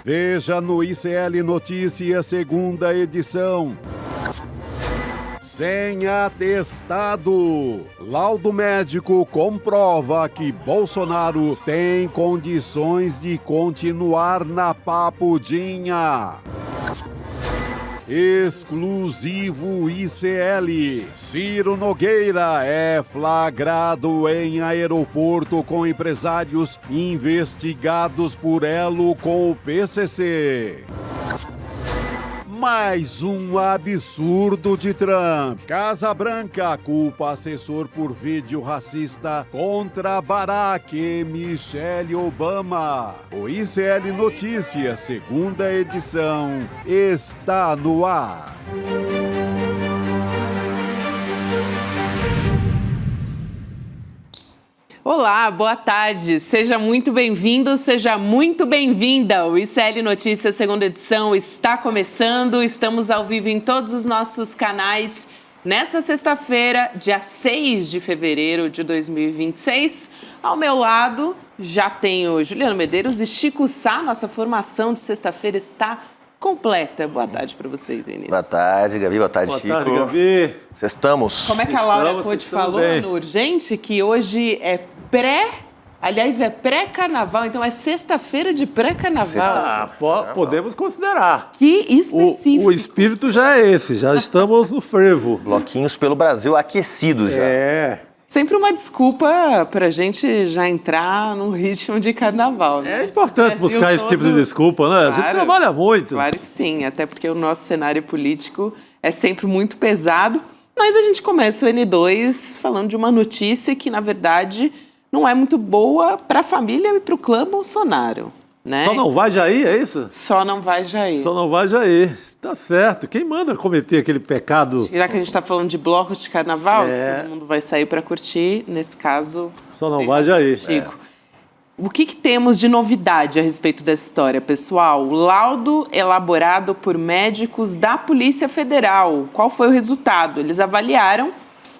Veja no ICL Notícias, segunda edição. Sem atestado. Laudo médico comprova que Bolsonaro tem condições de continuar na papudinha. Exclusivo ICL. Ciro Nogueira é flagrado em aeroporto com empresários investigados por elo com o PCC. Mais um absurdo de Trump. Casa Branca culpa assessor por vídeo racista contra Barack e Michelle Obama. O ICL Notícias, segunda edição, está no ar. Olá, boa tarde. Seja muito bem-vindo, seja muito bem-vinda. O ICL Notícias, segunda edição, está começando. Estamos ao vivo em todos os nossos canais. Nessa sexta-feira, dia 6 de fevereiro de 2026. Ao meu lado, já tenho Juliano Medeiros e Chico Sá. Nossa formação de sexta-feira está completa. Boa tarde para vocês, meninas. Boa tarde, Gabi. Boa tarde, Chico. Boa tarde, Gabi. Estamos. Como é que a Laura Code falou no Urgente? Que hoje é pré-carnaval, então é sexta-feira de pré-carnaval. Podemos considerar. Que específico. O espírito já é esse, já estamos no frevo. Bloquinhos pelo Brasil aquecidos já. Sempre uma desculpa pra gente já entrar no ritmo de carnaval, né? É importante buscar esse tipo de desculpa, né? A gente trabalha muito. Claro que sim, até porque o nosso cenário político é sempre muito pesado. Mas a gente começa o N2 falando de uma notícia que, na verdade, não é muito boa para a família e para o clã Bolsonaro, né? Só não vai Jair, é isso? Só não vai Jair. Só não vai Jair. Tá certo. Quem manda cometer aquele pecado? Já que a gente está falando de blocos de carnaval, que todo mundo vai sair para curtir, nesse caso... Só não vai Jair. Chico. O que temos de novidade a respeito dessa história, pessoal? Laudo elaborado por médicos da Polícia Federal. Qual foi o resultado? Eles avaliaram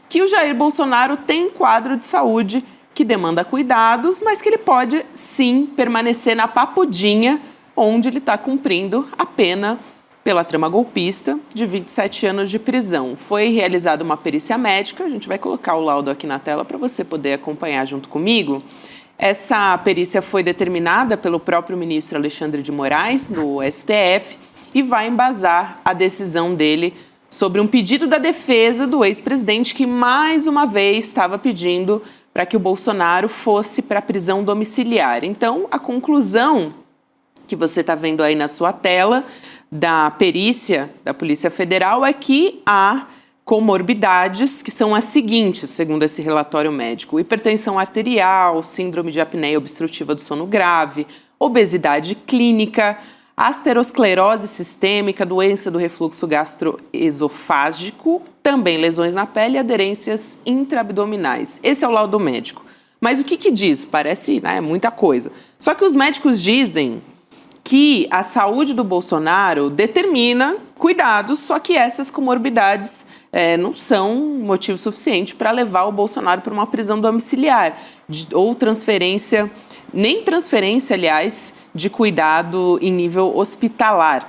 que o Jair Bolsonaro tem quadro de saúde que demanda cuidados, mas que ele pode, sim, permanecer na papudinha, onde ele está cumprindo a pena pela trama golpista de 27 anos de prisão. Foi realizada uma perícia médica, a gente vai colocar o laudo aqui na tela para você poder acompanhar junto comigo. Essa perícia foi determinada pelo próprio ministro Alexandre de Moraes, no STF, e vai embasar a decisão dele sobre um pedido da defesa do ex-presidente que, mais uma vez, estava pedindo para que o Bolsonaro fosse para a prisão domiciliar. Então, a conclusão que você está vendo aí na sua tela da perícia da Polícia Federal é que há comorbidades que são as seguintes, segundo esse relatório médico: hipertensão arterial, síndrome de apneia obstrutiva do sono grave, obesidade clínica, aterosclerose sistêmica, doença do refluxo gastroesofágico, também lesões na pele e aderências intraabdominais. Esse é o laudo médico. Mas o que diz? Parece, né, muita coisa. Só que os médicos dizem que a saúde do Bolsonaro determina cuidados, só que essas comorbidades não são motivo suficiente para levar o Bolsonaro para uma prisão domiciliar ou transferência, nem transferência, aliás, de cuidado em nível hospitalar.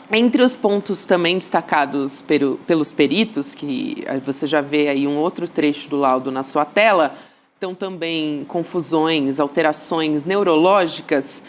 Entre os pontos também destacados pelos peritos, que você já vê aí um outro trecho do laudo na sua tela, estão também confusões, alterações neurológicas.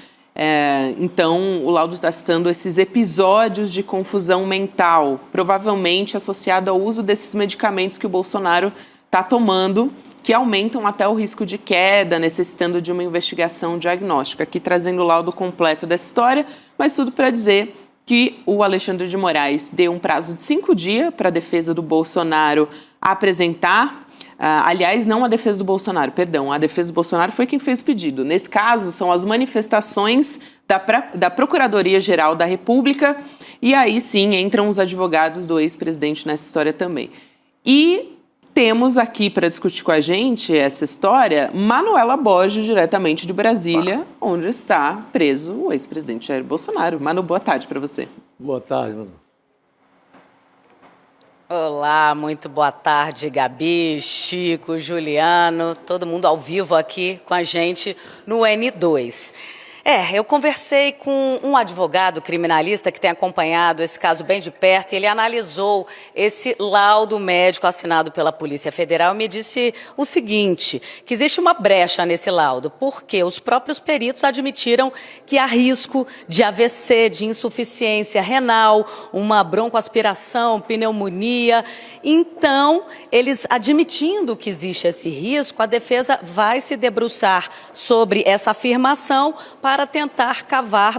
Então, o laudo está citando esses episódios de confusão mental, provavelmente associado ao uso desses medicamentos que o Bolsonaro está tomando, que aumentam até o risco de queda, necessitando de uma investigação diagnóstica. Aqui trazendo o laudo completo dessa história, mas tudo para dizer que o Alexandre de Moraes deu um prazo de 5 dias para a defesa do Bolsonaro apresentar. Aliás, não a defesa do Bolsonaro, perdão, a defesa do Bolsonaro foi quem fez o pedido. Nesse caso, são as manifestações da Procuradoria-Geral da República, e aí sim entram os advogados do ex-presidente nessa história também. E temos aqui para discutir com a gente essa história Manuela Borges, diretamente de Brasília, onde está preso o ex-presidente Jair Bolsonaro. Manu, boa tarde para você. Boa tarde, Manu. Olá, muito boa tarde, Gabi, Chico, Juliano, todo mundo ao vivo aqui com a gente no N2. Eu conversei com um advogado criminalista que tem acompanhado esse caso bem de perto e ele analisou esse laudo médico assinado pela Polícia Federal e me disse o seguinte, que existe uma brecha nesse laudo, porque os próprios peritos admitiram que há risco de AVC, de insuficiência renal, uma broncoaspiração, pneumonia. Então, eles admitindo que existe esse risco, a defesa vai se debruçar sobre essa afirmação para tentar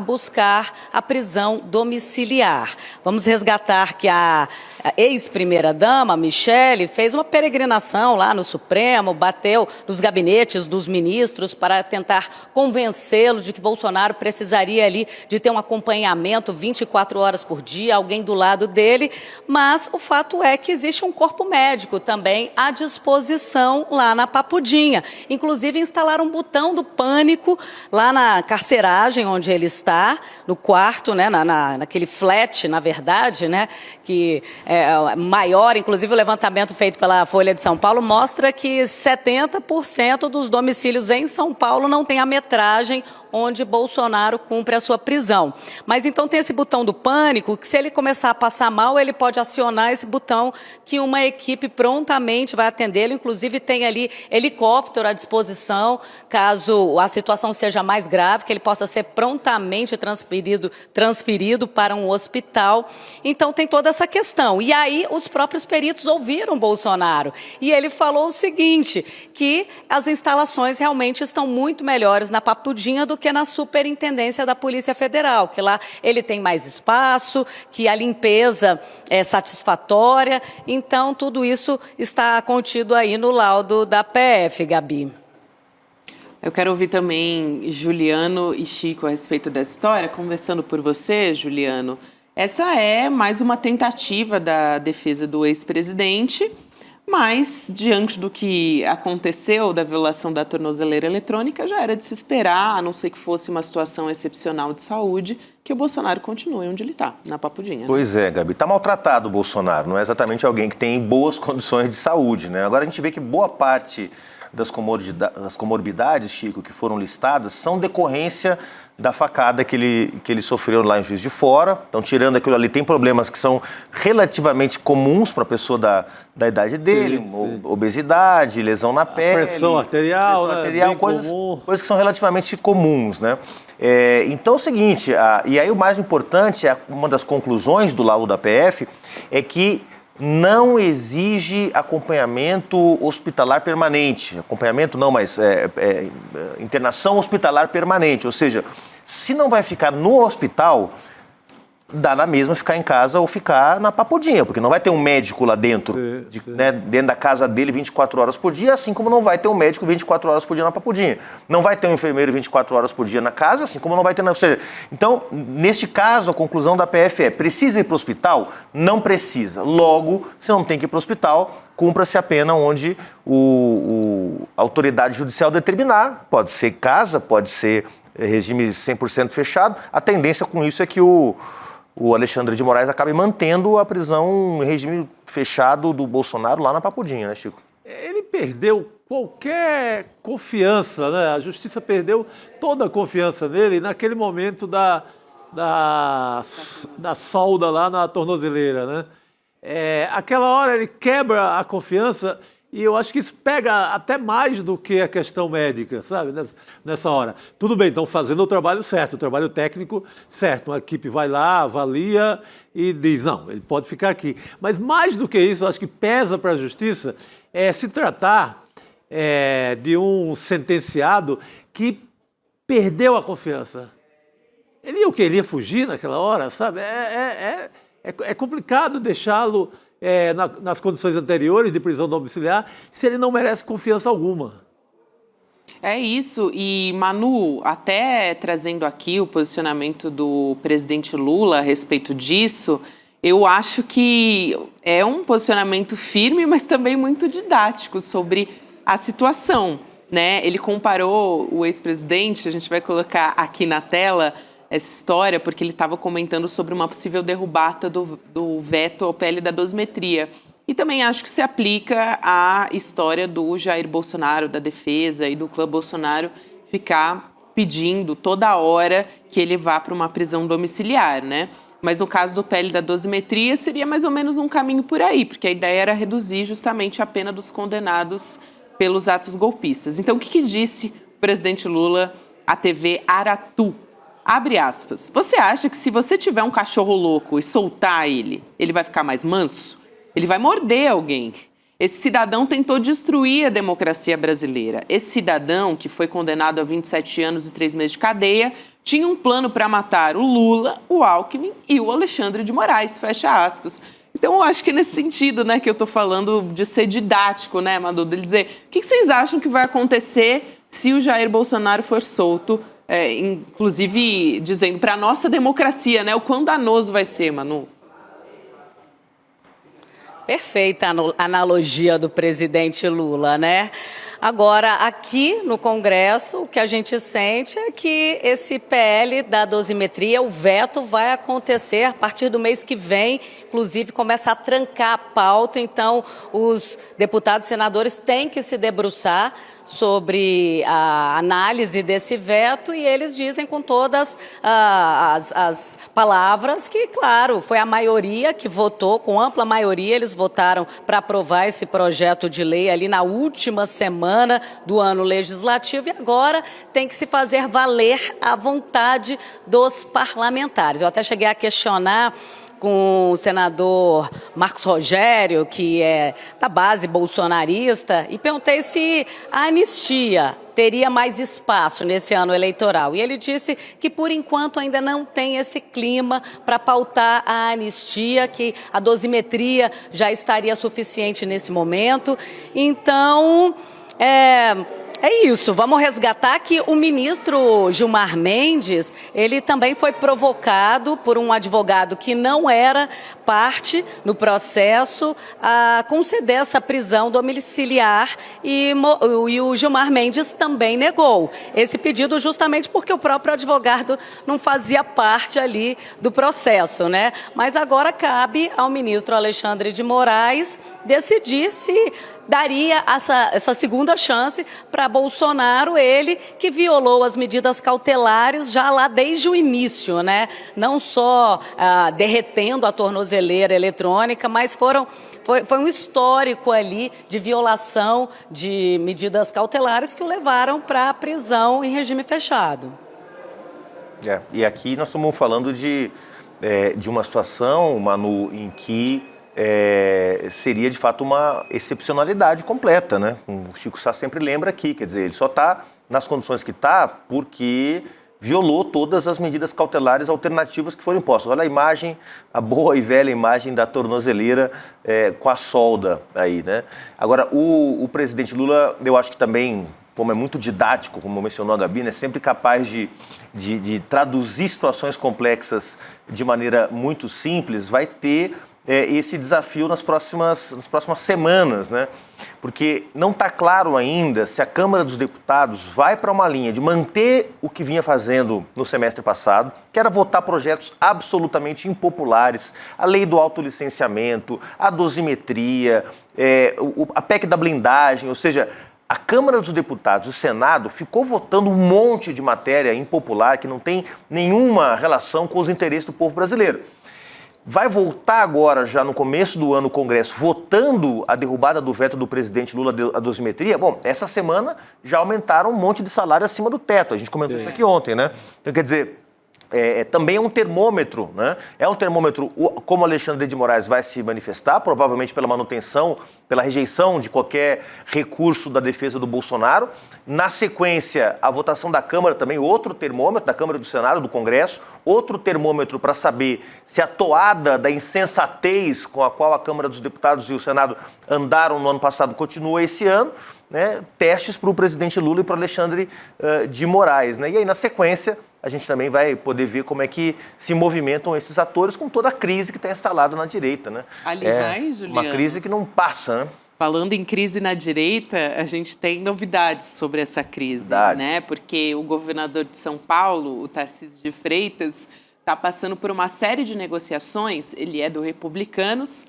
buscar a prisão domiciliar. Vamos resgatar que a ex-primeira-dama, Michele, fez uma peregrinação lá no Supremo, bateu nos gabinetes dos ministros para tentar convencê-los de que Bolsonaro precisaria ali de ter um acompanhamento 24 horas por dia, alguém do lado dele, mas o fato é que existe um corpo médico também à disposição lá na Papudinha. Inclusive instalaram um botão do pânico lá na carceragem onde ele está, no quarto, né, naquele flat, na verdade, né, que maior, inclusive o levantamento feito pela Folha de São Paulo mostra que 70% dos domicílios em São Paulo não tem a metragem onde Bolsonaro cumpre a sua prisão. Mas então tem esse botão do pânico, que se ele começar a passar mal, ele pode acionar esse botão que uma equipe prontamente vai atendê-lo, inclusive tem ali helicóptero à disposição, caso a situação seja mais grave, que ele possa ser prontamente transferido para um hospital. Então tem toda essa questão. E aí os próprios peritos ouviram Bolsonaro e ele falou o seguinte, que as instalações realmente estão muito melhores na Papudinha do que na Superintendência da Polícia Federal, que lá ele tem mais espaço, que a limpeza é satisfatória, então tudo isso está contido aí no laudo da PF, Gabi. Eu quero ouvir também Juliano e Chico a respeito dessa história. Conversando por você, Juliano, essa é mais uma tentativa da defesa do ex-presidente, mas, diante do que aconteceu da violação da tornozeleira eletrônica, já era de se esperar, a não ser que fosse uma situação excepcional de saúde, que o Bolsonaro continue onde ele está, na Papudinha. Né? Pois é, Gabi. Está maltratado o Bolsonaro. Não é exatamente alguém que tem boas condições de saúde, né? Agora a gente vê que boa parte das comorbidades, Chico, que foram listadas, são decorrência da facada que ele sofreu lá em Juiz de Fora. Então, tirando aquilo ali, tem problemas que são relativamente comuns para a pessoa da idade dele, sim. Obesidade, lesão na pele, pressão arterial, coisas que são relativamente comuns, né? Então é o seguinte, e aí o mais importante, uma das conclusões do laudo da PF, é que não exige acompanhamento hospitalar permanente. Acompanhamento não, mas internação hospitalar permanente. Ou seja, se não vai ficar no hospital, dá na mesma ficar em casa ou ficar na Papudinha, porque não vai ter um médico lá dentro, né, dentro da casa dele 24 horas por dia, assim como não vai ter um médico 24 horas por dia na Papudinha. Não vai ter um enfermeiro 24 horas por dia na casa, assim como não vai ter... Ou seja, então, neste caso, a conclusão da PF precisa ir para o hospital? Não precisa. Logo, se não tem que ir para o hospital, cumpra-se a pena onde a autoridade judicial determinar. Pode ser casa, pode ser regime 100% fechado. A tendência com isso é que o Alexandre de Moraes acabe mantendo a prisão em regime fechado do Bolsonaro lá na Papudinha, né, Chico? Ele perdeu qualquer confiança, né? A justiça perdeu toda a confiança nele naquele momento da solda lá na tornozeleira, né? Aquela hora ele quebra a confiança e eu acho que isso pega até mais do que a questão médica, sabe? Nessa hora. Tudo bem, estão fazendo o trabalho certo, o trabalho técnico certo. Uma equipe vai lá, avalia e diz, não, ele pode ficar aqui. Mas mais do que isso, eu acho que pesa para a justiça se tratar de um sentenciado que perdeu a confiança. Ele ia o quê? Ele ia fugir naquela hora, sabe? É complicado deixá-lo nas condições anteriores de prisão domiciliar se ele não merece confiança alguma. É isso, e Manu, até trazendo aqui o posicionamento do presidente Lula a respeito disso, eu acho que é um posicionamento firme, mas também muito didático sobre a situação, né? Ele comparou o ex-presidente, a gente vai colocar aqui na tela essa história, porque ele estava comentando sobre uma possível derrubada do veto ao PL da dosimetria. E também acho que se aplica à história do Jair Bolsonaro, da defesa e do clã Bolsonaro ficar pedindo toda hora que ele vá para uma prisão domiciliar, né? Mas no caso do PL da dosimetria, seria mais ou menos um caminho por aí, porque a ideia era reduzir justamente a pena dos condenados pelos atos golpistas. Então, o que disse o presidente Lula à TV Aratu? Abre aspas. Você acha que se você tiver um cachorro louco e soltar ele, ele vai ficar mais manso? Ele vai morder alguém. Esse cidadão tentou destruir a democracia brasileira. Esse cidadão, que foi condenado a 27 anos e 3 meses de cadeia, tinha um plano para matar o Lula, o Alckmin e o Alexandre de Moraes, fecha aspas. Então, eu acho que é nesse sentido, né, que eu estou falando de ser didático, né, Madu? Ele dizer, o que vocês acham que vai acontecer se o Jair Bolsonaro for solto, inclusive dizendo para a nossa democracia, né, o quão danoso vai ser, Manu? Perfeita a analogia do presidente Lula, né? Agora, aqui no Congresso, o que a gente sente é que esse PL da dosimetria, o veto vai acontecer a partir do mês que vem, inclusive começa a trancar a pauta, então os deputados e senadores têm que se debruçar sobre a análise desse veto e eles dizem com todas as palavras que, claro, foi a maioria que votou, com ampla maioria, eles votaram para aprovar esse projeto de lei ali na última semana do ano legislativo e agora tem que se fazer valer a vontade dos parlamentares. Eu até cheguei a questionar com o senador Marcos Rogério, que é da base bolsonarista, e perguntei se a anistia teria mais espaço nesse ano eleitoral. E ele disse que, por enquanto, ainda não tem esse clima para pautar a anistia, que a dosimetria já estaria suficiente nesse momento. Então, é isso, vamos resgatar que o ministro Gilmar Mendes, ele também foi provocado por um advogado que não era parte no processo a conceder essa prisão domiciliar e o Gilmar Mendes também negou esse pedido justamente porque o próprio advogado não fazia parte ali do processo, né? Mas agora cabe ao ministro Alexandre de Moraes decidir se daria essa segunda chance para Bolsonaro, ele que violou as medidas cautelares já lá desde o início, né? Não só derretendo a tornozeleira eletrônica, mas foi um histórico ali de violação de medidas cautelares que o levaram para a prisão em regime fechado. E aqui nós estamos falando de uma situação, Manu, em que seria de fato uma excepcionalidade completa, né? O Chico Sá sempre lembra aqui, quer dizer, ele só está nas condições que está porque violou todas as medidas cautelares alternativas que foram impostas. Olha a imagem, a boa e velha imagem da tornozeleira com a solda aí, né? Agora, o presidente Lula, eu acho que também, como é muito didático, como mencionou a Gabi, é sempre capaz de traduzir situações complexas de maneira muito simples, vai ter esse desafio nas próximas semanas, né? Porque não está claro ainda se a Câmara dos Deputados vai para uma linha de manter o que vinha fazendo no semestre passado, que era votar projetos absolutamente impopulares, a lei do autolicenciamento, a dosimetria, a PEC da blindagem, ou seja, a Câmara dos Deputados, o Senado, ficou votando um monte de matéria impopular que não tem nenhuma relação com os interesses do povo brasileiro. Vai voltar agora, já no começo do ano, o Congresso votando a derrubada do veto do presidente Lula à dosimetria? Bom, essa semana já aumentaram um monte de salário acima do teto. A gente comentou isso aqui ontem, né? Então, quer dizer, também é um termômetro, né? É um termômetro, como Alexandre de Moraes vai se manifestar, provavelmente pela manutenção, pela rejeição de qualquer recurso da defesa do Bolsonaro. Na sequência, a votação da Câmara também, outro termômetro, da Câmara e do Senado, do Congresso, outro termômetro para saber se a toada da insensatez com a qual a Câmara dos Deputados e o Senado andaram no ano passado continua esse ano, né? Testes para o presidente Lula e para o Alexandre de Moraes, né? E aí, na sequência, a gente também vai poder ver como é que se movimentam esses atores com toda a crise que está instalada na direita, né? Aliás, Juliano, uma crise que não passa, né? Falando em crise na direita, a gente tem novidades sobre essa crise, né? Porque o governador de São Paulo, o Tarcísio de Freitas, está passando por uma série de negociações, ele é do Republicanos,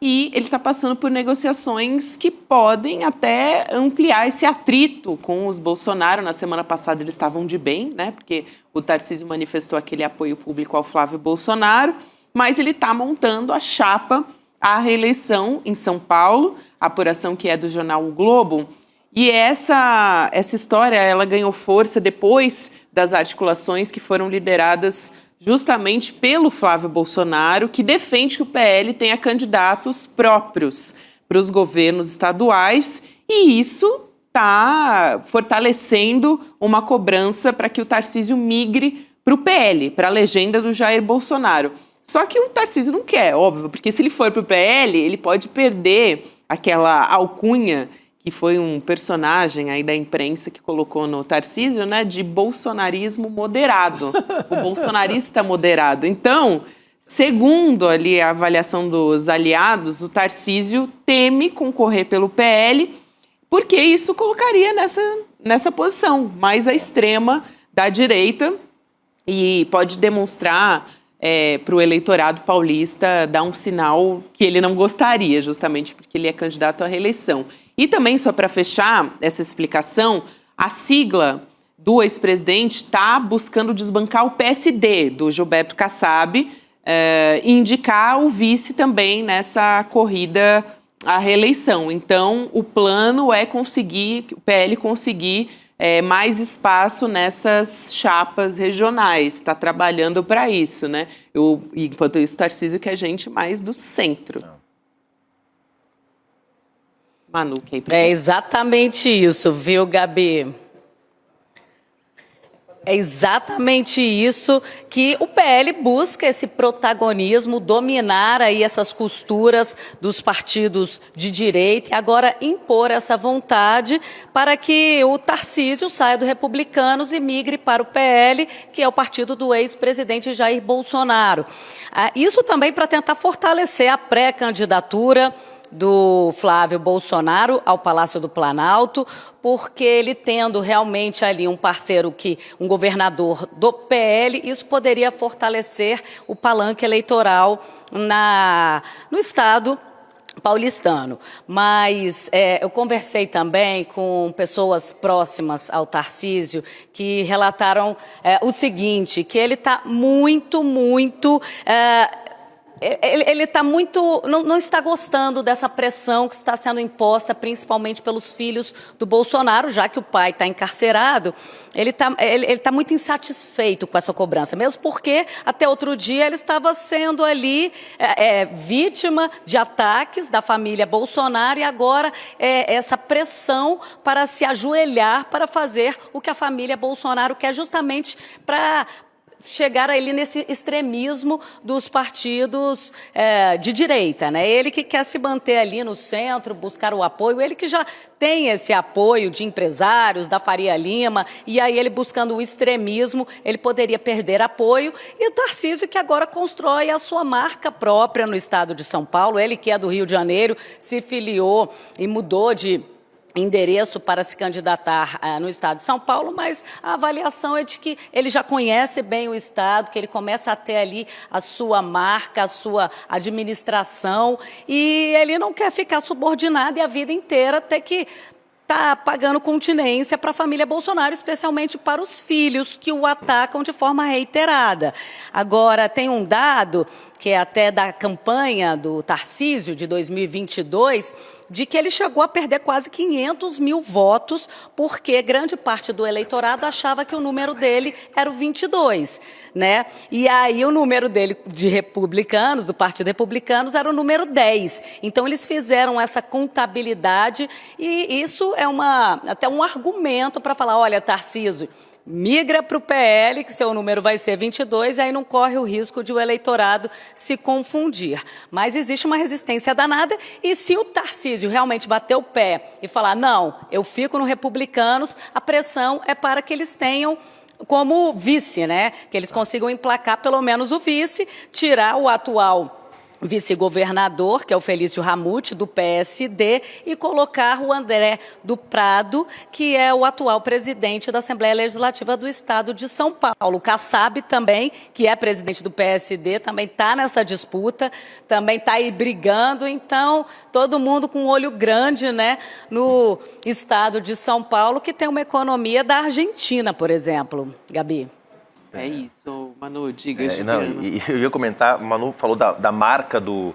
e ele está passando por negociações que podem até ampliar esse atrito com os Bolsonaro. Na semana passada eles estavam de bem, né? Porque o Tarcísio manifestou aquele apoio público ao Flávio Bolsonaro, mas ele está montando a chapa à reeleição em São Paulo, a apuração que é do jornal O Globo. E essa história ela ganhou força depois das articulações que foram lideradas justamente pelo Flávio Bolsonaro, que defende que o PL tenha candidatos próprios para os governos estaduais, e isso está fortalecendo uma cobrança para que o Tarcísio migre para o PL, para a legenda do Jair Bolsonaro. Só que o Tarcísio não quer, óbvio, porque se ele for para o PL, ele pode perder aquela alcunha que foi um personagem aí da imprensa que colocou no Tarcísio, né, de bolsonarismo moderado, o bolsonarista moderado. Então, segundo ali a avaliação dos aliados, o Tarcísio teme concorrer pelo PL, porque isso colocaria nessa posição mais à extrema da direita e pode demonstrar para o eleitorado paulista dar um sinal que ele não gostaria, justamente porque ele é candidato à reeleição. E também, só para fechar essa explicação, a sigla do ex-presidente está buscando desbancar o PSD, do Gilberto Kassab, e indicar o vice também nessa corrida à reeleição. Então, o plano é o PL conseguir mais espaço nessas chapas regionais, está trabalhando para isso, né? Enquanto isso, Tarcísio quer gente mais do centro. Manu, é exatamente isso, viu, Gabi? É exatamente isso que o PL busca, esse protagonismo, dominar aí essas costuras dos partidos de direita e agora impor essa vontade para que o Tarcísio saia do Republicanos e migre para o PL, que é o partido do ex-presidente Jair Bolsonaro. Isso também para tentar fortalecer a pré-candidatura do Flávio Bolsonaro ao Palácio do Planalto, porque ele tendo realmente ali um parceiro, um governador do PL, isso poderia fortalecer o palanque eleitoral no estado paulistano. Mas eu conversei também com pessoas próximas ao Tarcísio que relataram o seguinte, que ele está muito ele está não está gostando dessa pressão que está sendo imposta, principalmente pelos filhos do Bolsonaro, já que o pai está encarcerado. Ele tá muito insatisfeito com essa cobrança, mesmo porque até outro dia ele estava sendo ali vítima de ataques da família Bolsonaro e agora essa pressão para se ajoelhar para fazer o que a família Bolsonaro quer, justamente para chegar ali nesse extremismo dos partidos de direita, né? Ele que quer se manter ali no centro, buscar o apoio, ele que já tem esse apoio de empresários, da Faria Lima, e aí ele buscando o extremismo, ele poderia perder apoio, e o Tarcísio que agora constrói a sua marca própria no estado de São Paulo, ele que é do Rio de Janeiro, se filiou e mudou de endereço para se candidatar no estado de São Paulo, mas a avaliação é de que ele já conhece bem o estado, que ele começa a ter ali a sua marca, a sua administração, e ele não quer ficar subordinado e a vida inteira ter que está pagando continência para a família Bolsonaro, especialmente para os filhos que o atacam de forma reiterada. Agora, tem um dado que é até da campanha do Tarcísio de 2022, de que ele chegou a perder quase 500 mil votos, porque grande parte do eleitorado achava que o número dele era o 22, né? E aí o número dele de republicanos, do Partido Republicanos, era o número 10. Então eles fizeram essa contabilidade e isso é até um argumento para falar, olha, Tarcísio, migra para o PL, que seu número vai ser 22, e aí não corre o risco de o eleitorado se confundir. Mas existe uma resistência danada, e se o Tarcísio realmente bater o pé e falar, não, eu fico no Republicanos, a pressão é para que eles tenham como vice, né? Que eles consigam emplacar pelo menos o vice, tirar o atual vice-governador, que é o Felício Ramute, do PSD, e colocar o André do Prado, que é o atual presidente da Assembleia Legislativa do Estado de São Paulo. O Kassab também, que é presidente do PSD, também está nessa disputa, também está aí brigando. Então, todo mundo com um olho grande, né, no Estado de São Paulo, que tem uma economia da Argentina, por exemplo. Gabi. É isso, Manu, diga, e eu ia comentar, Manu falou da marca do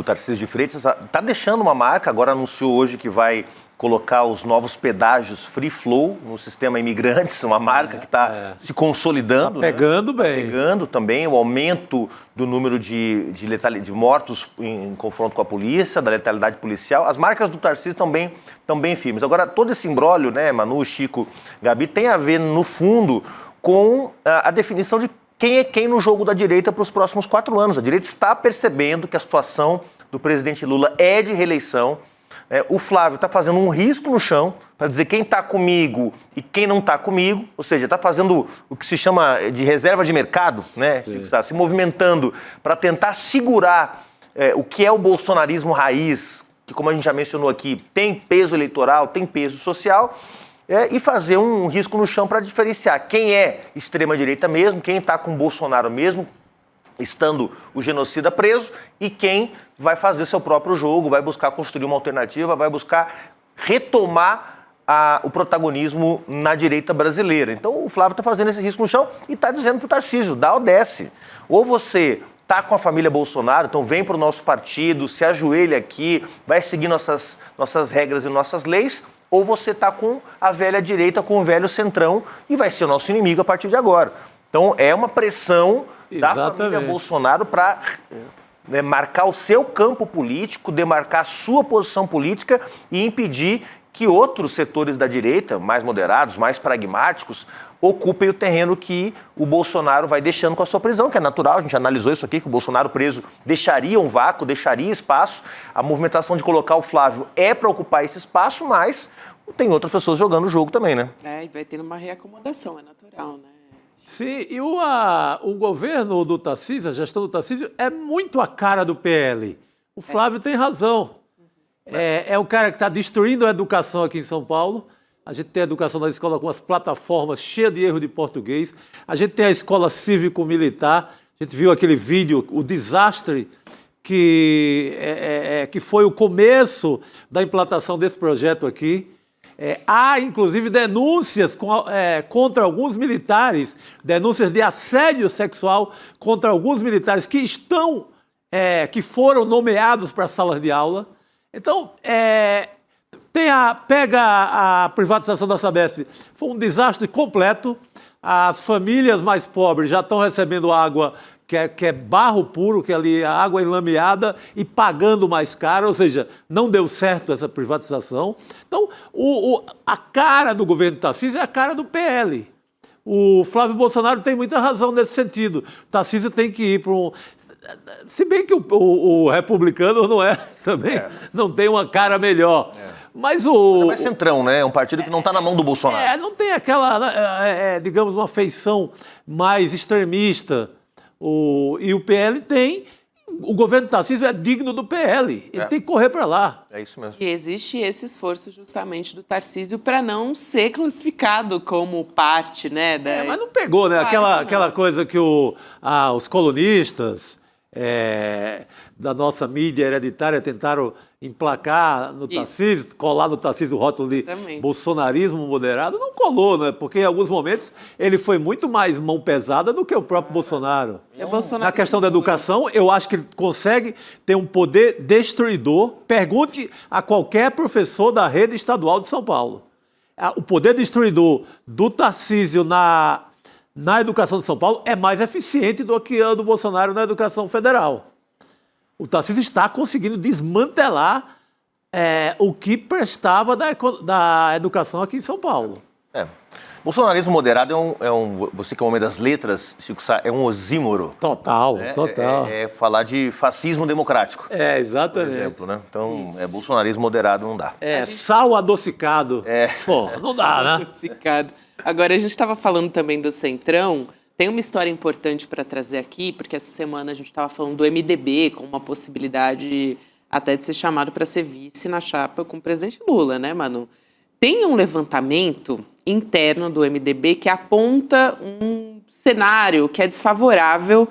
Tarcísio de Freitas, está deixando uma marca, agora anunciou hoje que vai colocar os novos pedágios Free Flow no sistema Imigrantes, uma marca que está se consolidando. Tá pegando bem. Pegando também o aumento do número de mortos em confronto com a polícia, da letalidade policial. As marcas do Tarcísio estão bem firmes. Agora, todo esse imbróglio, né, Manu, Chico, Gabi, tem a ver, no fundo, com a definição de quem é quem no jogo da direita para os próximos 4 anos. A direita está percebendo que a situação do presidente Lula é de reeleição. O Flávio está fazendo um risco no chão para dizer quem está comigo e quem não está comigo, ou seja, está fazendo o que se chama de reserva de mercado, né? Está se movimentando para tentar segurar o que é o bolsonarismo raiz, que, como a gente já mencionou aqui, tem peso eleitoral, tem peso social, e fazer um risco no chão para diferenciar quem é extrema-direita mesmo, quem está com Bolsonaro mesmo, estando o genocida preso, e quem vai fazer seu próprio jogo, vai buscar construir uma alternativa, vai buscar retomar o protagonismo na direita brasileira. Então o Flávio está fazendo esse risco no chão e está dizendo para o Tarcísio, dá ou desce. Ou você está com a família Bolsonaro, então vem para o nosso partido, se ajoelha aqui, vai seguir nossas regras e nossas leis, ou você está com a velha direita, com o velho centrão, e vai ser o nosso inimigo a partir de agora. Então é uma pressão da família Bolsonaro para marcar o seu campo político, demarcar a sua posição política e impedir que outros setores da direita, mais moderados, mais pragmáticos, ocupem o terreno que o Bolsonaro vai deixando com a sua prisão, que é natural, a gente analisou isso aqui, que o Bolsonaro preso deixaria um vácuo, deixaria espaço. A movimentação de colocar o Flávio é para ocupar esse espaço, mas tem outras pessoas jogando o jogo também, né? E vai tendo uma reacomodação, é natural, né? Sim, e o governo do Tarcísio, a gestão do Tarcísio, é muito a cara do PL. O Flávio tem razão. É o cara que está destruindo a educação aqui em São Paulo. A gente tem a educação na escola com as plataformas cheias de erro de português. A gente tem a escola cívico-militar. A gente viu aquele vídeo, o desastre que foi o começo da implantação desse projeto aqui. Há, inclusive, denúncias contra alguns militares, denúncias de assédio sexual contra alguns militares que foram nomeados para salas de aula. Então, pega a privatização da Sabesp, foi um desastre completo. As famílias mais pobres já estão recebendo água que é barro puro, que é ali a água enlameada e pagando mais caro, ou seja, não deu certo essa privatização. Então, a cara do governo Tarcísio é a cara do PL. O Flávio Bolsonaro tem muita razão nesse sentido. Tarcísio tem que ir para um... Se bem que o republicano não é também, não tem uma cara melhor. Mas é mais centrão, né? É um partido que não está na mão do Bolsonaro. Não tem aquela, digamos, uma feição mais extremista. E o PL tem... O governo Tarcísio é digno do PL. Ele tem que correr para lá. É isso mesmo. E existe esse esforço justamente do Tarcísio para não ser classificado como parte, né? Mas não pegou, né? Aquela coisa que os colunistas da nossa mídia hereditária tentaram emplacar no Tarcísio, colar no Tarcísio o rótulo de bolsonarismo moderado, não colou, né? Porque em alguns momentos ele foi muito mais mão pesada do que o próprio Bolsonaro. Na questão da educação, eu acho que ele consegue ter um poder destruidor. Pergunte a qualquer professor da rede estadual de São Paulo. O poder destruidor do Tarcísio na educação de São Paulo é mais eficiente do que o do Bolsonaro na educação federal. O Tarcísio está conseguindo desmantelar o que prestava da educação aqui em São Paulo. Bolsonarismo moderado você que é um homem das letras, Chico Sá, é um osímoro. Total. É falar de fascismo democrático. Exatamente. Por exemplo, né? Então, bolsonarismo moderado não dá. Sal adocicado. Pô, não dá, né? Adocicado. Agora, a gente estava falando também do Centrão. Tem uma história importante para trazer aqui, porque essa semana a gente estava falando do MDB com uma possibilidade até de ser chamado para ser vice na chapa com o presidente Lula, né, Manu? Tem um levantamento interno do MDB que aponta um cenário que é desfavorável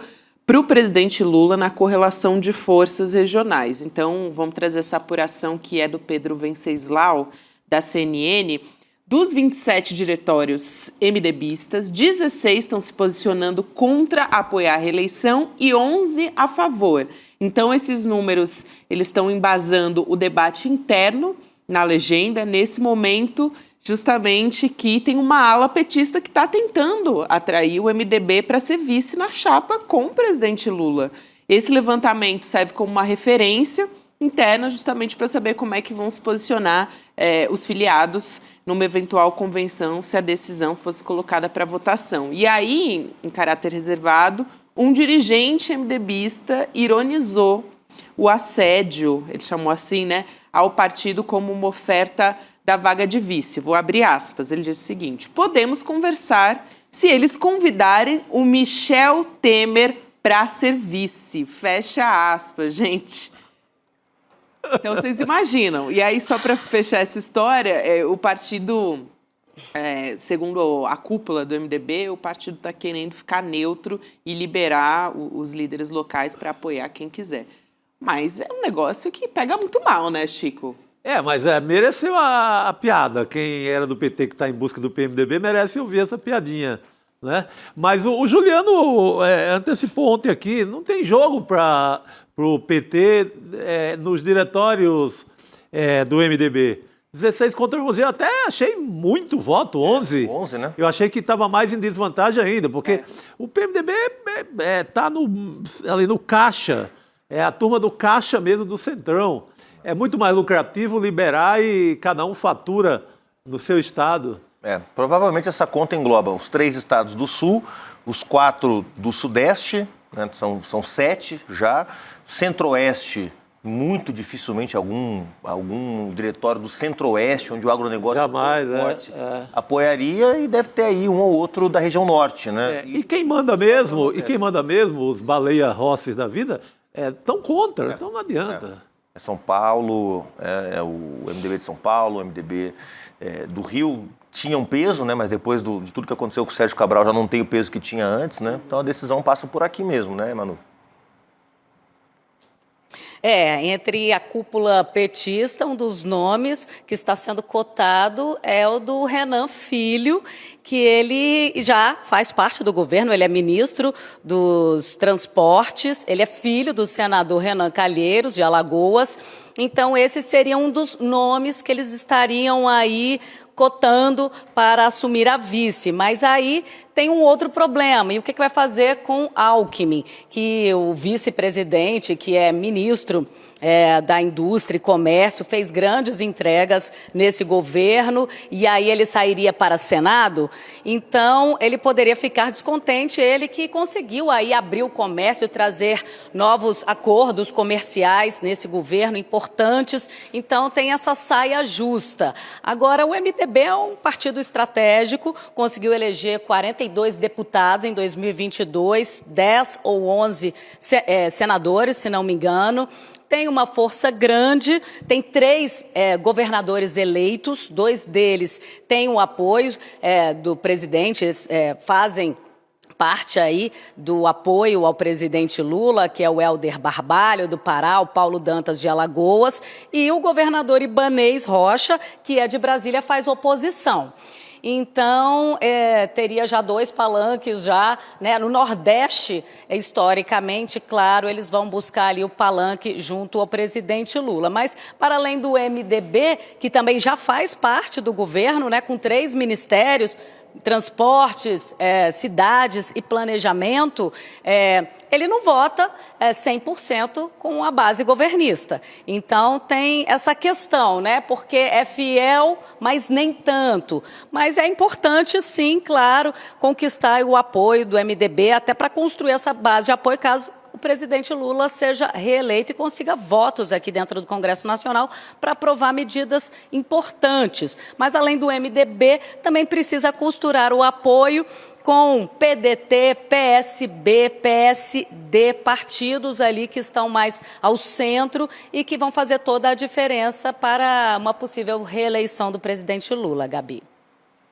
para o presidente Lula na correlação de forças regionais. Então, vamos trazer essa apuração que é do Pedro Venceslau, da CNN. Dos 27 diretórios MDBistas, 16 estão se posicionando contra apoiar a reeleição e 11 a favor. Então, esses números eles estão embasando o debate interno na legenda, nesse momento, justamente que tem uma ala petista que está tentando atrair o MDB para ser vice na chapa com o presidente Lula. Esse levantamento serve como uma referência interna justamente para saber como é que vão se posicionar os filiados numa eventual convenção se a decisão fosse colocada para votação. E aí, em caráter reservado, um dirigente MDBista ironizou o assédio, ele chamou assim, né, ao partido como uma oferta da vaga de vice. Vou abrir aspas. Ele disse o seguinte: podemos conversar se eles convidarem o Michel Temer para ser vice. Fecha aspas, gente. Então, vocês imaginam. E aí, só para fechar essa história, o partido, segundo a cúpula do MDB, o partido está querendo ficar neutro e liberar os líderes locais para apoiar quem quiser. Mas é um negócio que pega muito mal, né, Chico? Mas mereceu a piada. Quem era do PT que está em busca do PMDB merece ouvir essa piadinha, né? Mas o Juliano antecipou ontem aqui, não tem jogo para o PT nos diretórios do MDB. 16 contra 11, eu até achei muito voto, 11. 11, né? Eu achei que estava mais em desvantagem ainda, porque o PMDB está ali no caixa, é a turma do caixa mesmo do Centrão. É muito mais lucrativo liberar e cada um fatura no seu estado. Provavelmente essa conta engloba os 3 estados do Sul, os 4 do Sudeste, né, são 7 já, Centro-Oeste, muito dificilmente algum diretório do Centro-Oeste, onde o agronegócio jamais, é forte, apoiaria, e deve ter aí um ou outro da região norte, né? E quem manda mesmo, os baleia-rosses da vida, estão contra, então não adianta. São Paulo, o MDB de São Paulo, o MDB do Rio tinha um peso, né? Mas depois de tudo que aconteceu com o Sérgio Cabral já não tem o peso que tinha antes, né? Então a decisão passa por aqui mesmo, né, Manu? Entre a cúpula petista, um dos nomes que está sendo cotado é o do Renan Filho, que ele já faz parte do governo, ele é ministro dos Transportes, ele é filho do senador Renan Calheiros, de Alagoas. Então, esse seria um dos nomes que eles estariam aí cotando para assumir a vice. Mas aí tem um outro problema. E o que vai fazer com Alckmin, que o vice-presidente, que é ministro da Indústria e Comércio, fez grandes entregas nesse governo, e aí ele sairia para Senado? Então, ele poderia ficar descontente, ele que conseguiu aí abrir o comércio e trazer novos acordos comerciais nesse governo, importantes. Então, tem essa saia justa. Agora, o MDB é um partido estratégico, conseguiu eleger 42 deputados em 2022, 10 ou 11 senadores, se não me engano. Tem uma força grande, tem 3 governadores eleitos, 2 deles têm o apoio do presidente, fazem parte aí do apoio ao presidente Lula, que é o Helder Barbalho, do Pará, o Paulo Dantas, de Alagoas, e o governador Ibanez Rocha, que é de Brasília, faz oposição. Então, teria já 2 palanques já, né? No Nordeste, historicamente, claro, eles vão buscar ali o palanque junto ao presidente Lula. Mas, para além do MDB, que também já faz parte do governo, né? Com 3 ministérios, transportes, cidades e planejamento, ele não vota 100% com a base governista. Então, tem essa questão, né? Porque é fiel, mas nem tanto. Mas é importante, sim, claro, conquistar o apoio do MDB, até para construir essa base de apoio caso o presidente Lula seja reeleito e consiga votos aqui dentro do Congresso Nacional para aprovar medidas importantes. Mas, além do MDB, também precisa costurar o apoio com PDT, PSB, PSD, partidos ali que estão mais ao centro e que vão fazer toda a diferença para uma possível reeleição do presidente Lula, Gabi.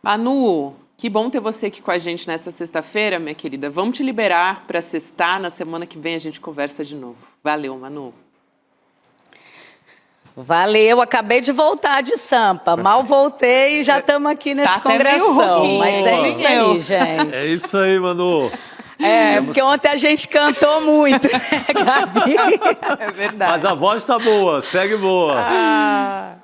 Manu, que bom ter você aqui com a gente nessa sexta-feira, minha querida. Vamos te liberar para sextar. Na semana que vem a gente conversa de novo. Valeu, Manu. Valeu, acabei de voltar de Sampa. Mal voltei e já estamos aqui nesse congressão. Mas é isso aí, gente. É isso aí, Manu. Porque ontem a gente cantou muito, né, Gabi? É verdade. Mas a voz tá boa, segue boa.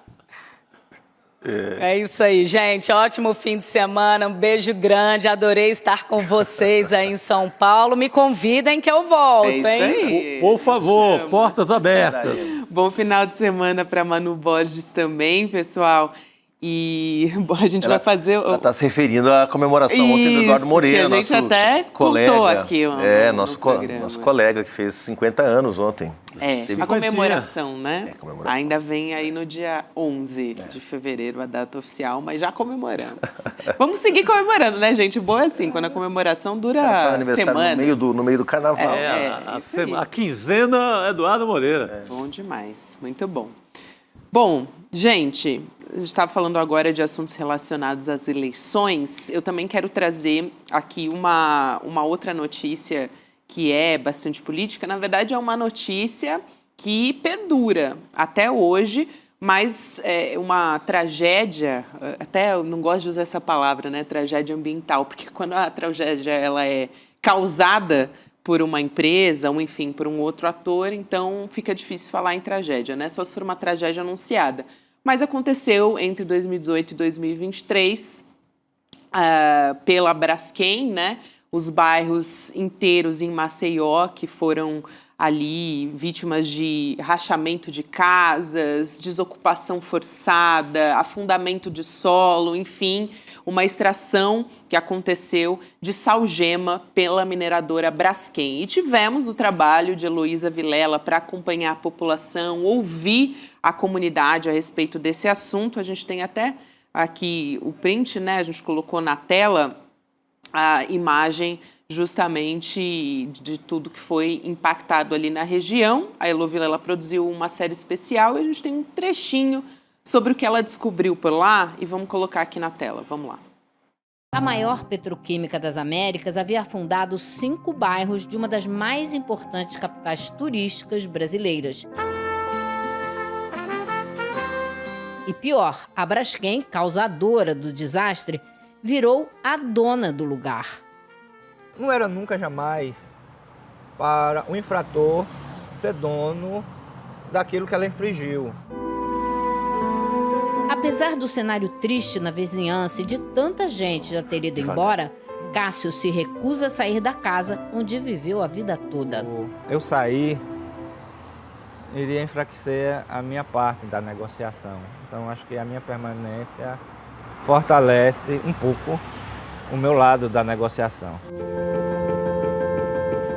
É isso aí, gente. Ótimo fim de semana. Um beijo grande. Adorei estar com vocês aí em São Paulo. Me convidem que eu volto, hein? Aí. Por favor, portas abertas. Bom final de semana para Manu Borges também, pessoal. E a gente vai fazer... Ela está se referindo à comemoração ontem do Eduardo Moreira, que a gente nosso até colega. contou aqui Nosso colega que fez 50 anos ontem. A comemoração, né? Comemoração. Ainda vem aí no dia 11 de fevereiro a data oficial, mas já comemoramos. Vamos seguir comemorando, né, gente? Boa assim, quando a comemoração dura semanas. No meio do carnaval. A quinzena Eduardo Moreira. Bom demais, muito bom. Bom, gente, a gente estava falando agora de assuntos relacionados às eleições. Eu também quero trazer aqui uma outra notícia que é bastante política. Na verdade, é uma notícia que perdura até hoje, mas é uma tragédia, até eu não gosto de usar essa palavra, né, tragédia ambiental, porque quando a tragédia ela é causada por uma empresa, ou enfim, por um outro ator, então fica difícil falar em tragédia, né? Só se for uma tragédia anunciada. Mas aconteceu entre 2018 e 2023, pela Braskem, né? Os bairros inteiros em Maceió que foram ali vítimas de rachamento de casas, desocupação forçada, afundamento de solo, enfim, uma extração que aconteceu de salgema pela mineradora Braskem. E tivemos o trabalho de Heloísa Vilela para acompanhar a população, ouvir a comunidade a respeito desse assunto. A gente tem até aqui o print, né? A gente colocou na tela a imagem justamente de tudo que foi impactado ali na região. A Elo Vilela produziu uma série especial e a gente tem um trechinho sobre o que ela descobriu por lá e vamos colocar aqui na tela. Vamos lá. A maior petroquímica das Américas havia fundado 5 bairros de uma das mais importantes capitais turísticas brasileiras. E pior, a Braskem, causadora do desastre, virou a dona do lugar. Não era nunca, jamais, para o infrator ser dono daquilo que ela infringiu. Apesar do cenário triste na vizinhança e de tanta gente já ter ido embora, Cássio se recusa a sair da casa onde viveu a vida toda. Eu sair iria enfraquecer a minha parte da negociação. Então, acho que a minha permanência fortalece um pouco o meu lado da negociação.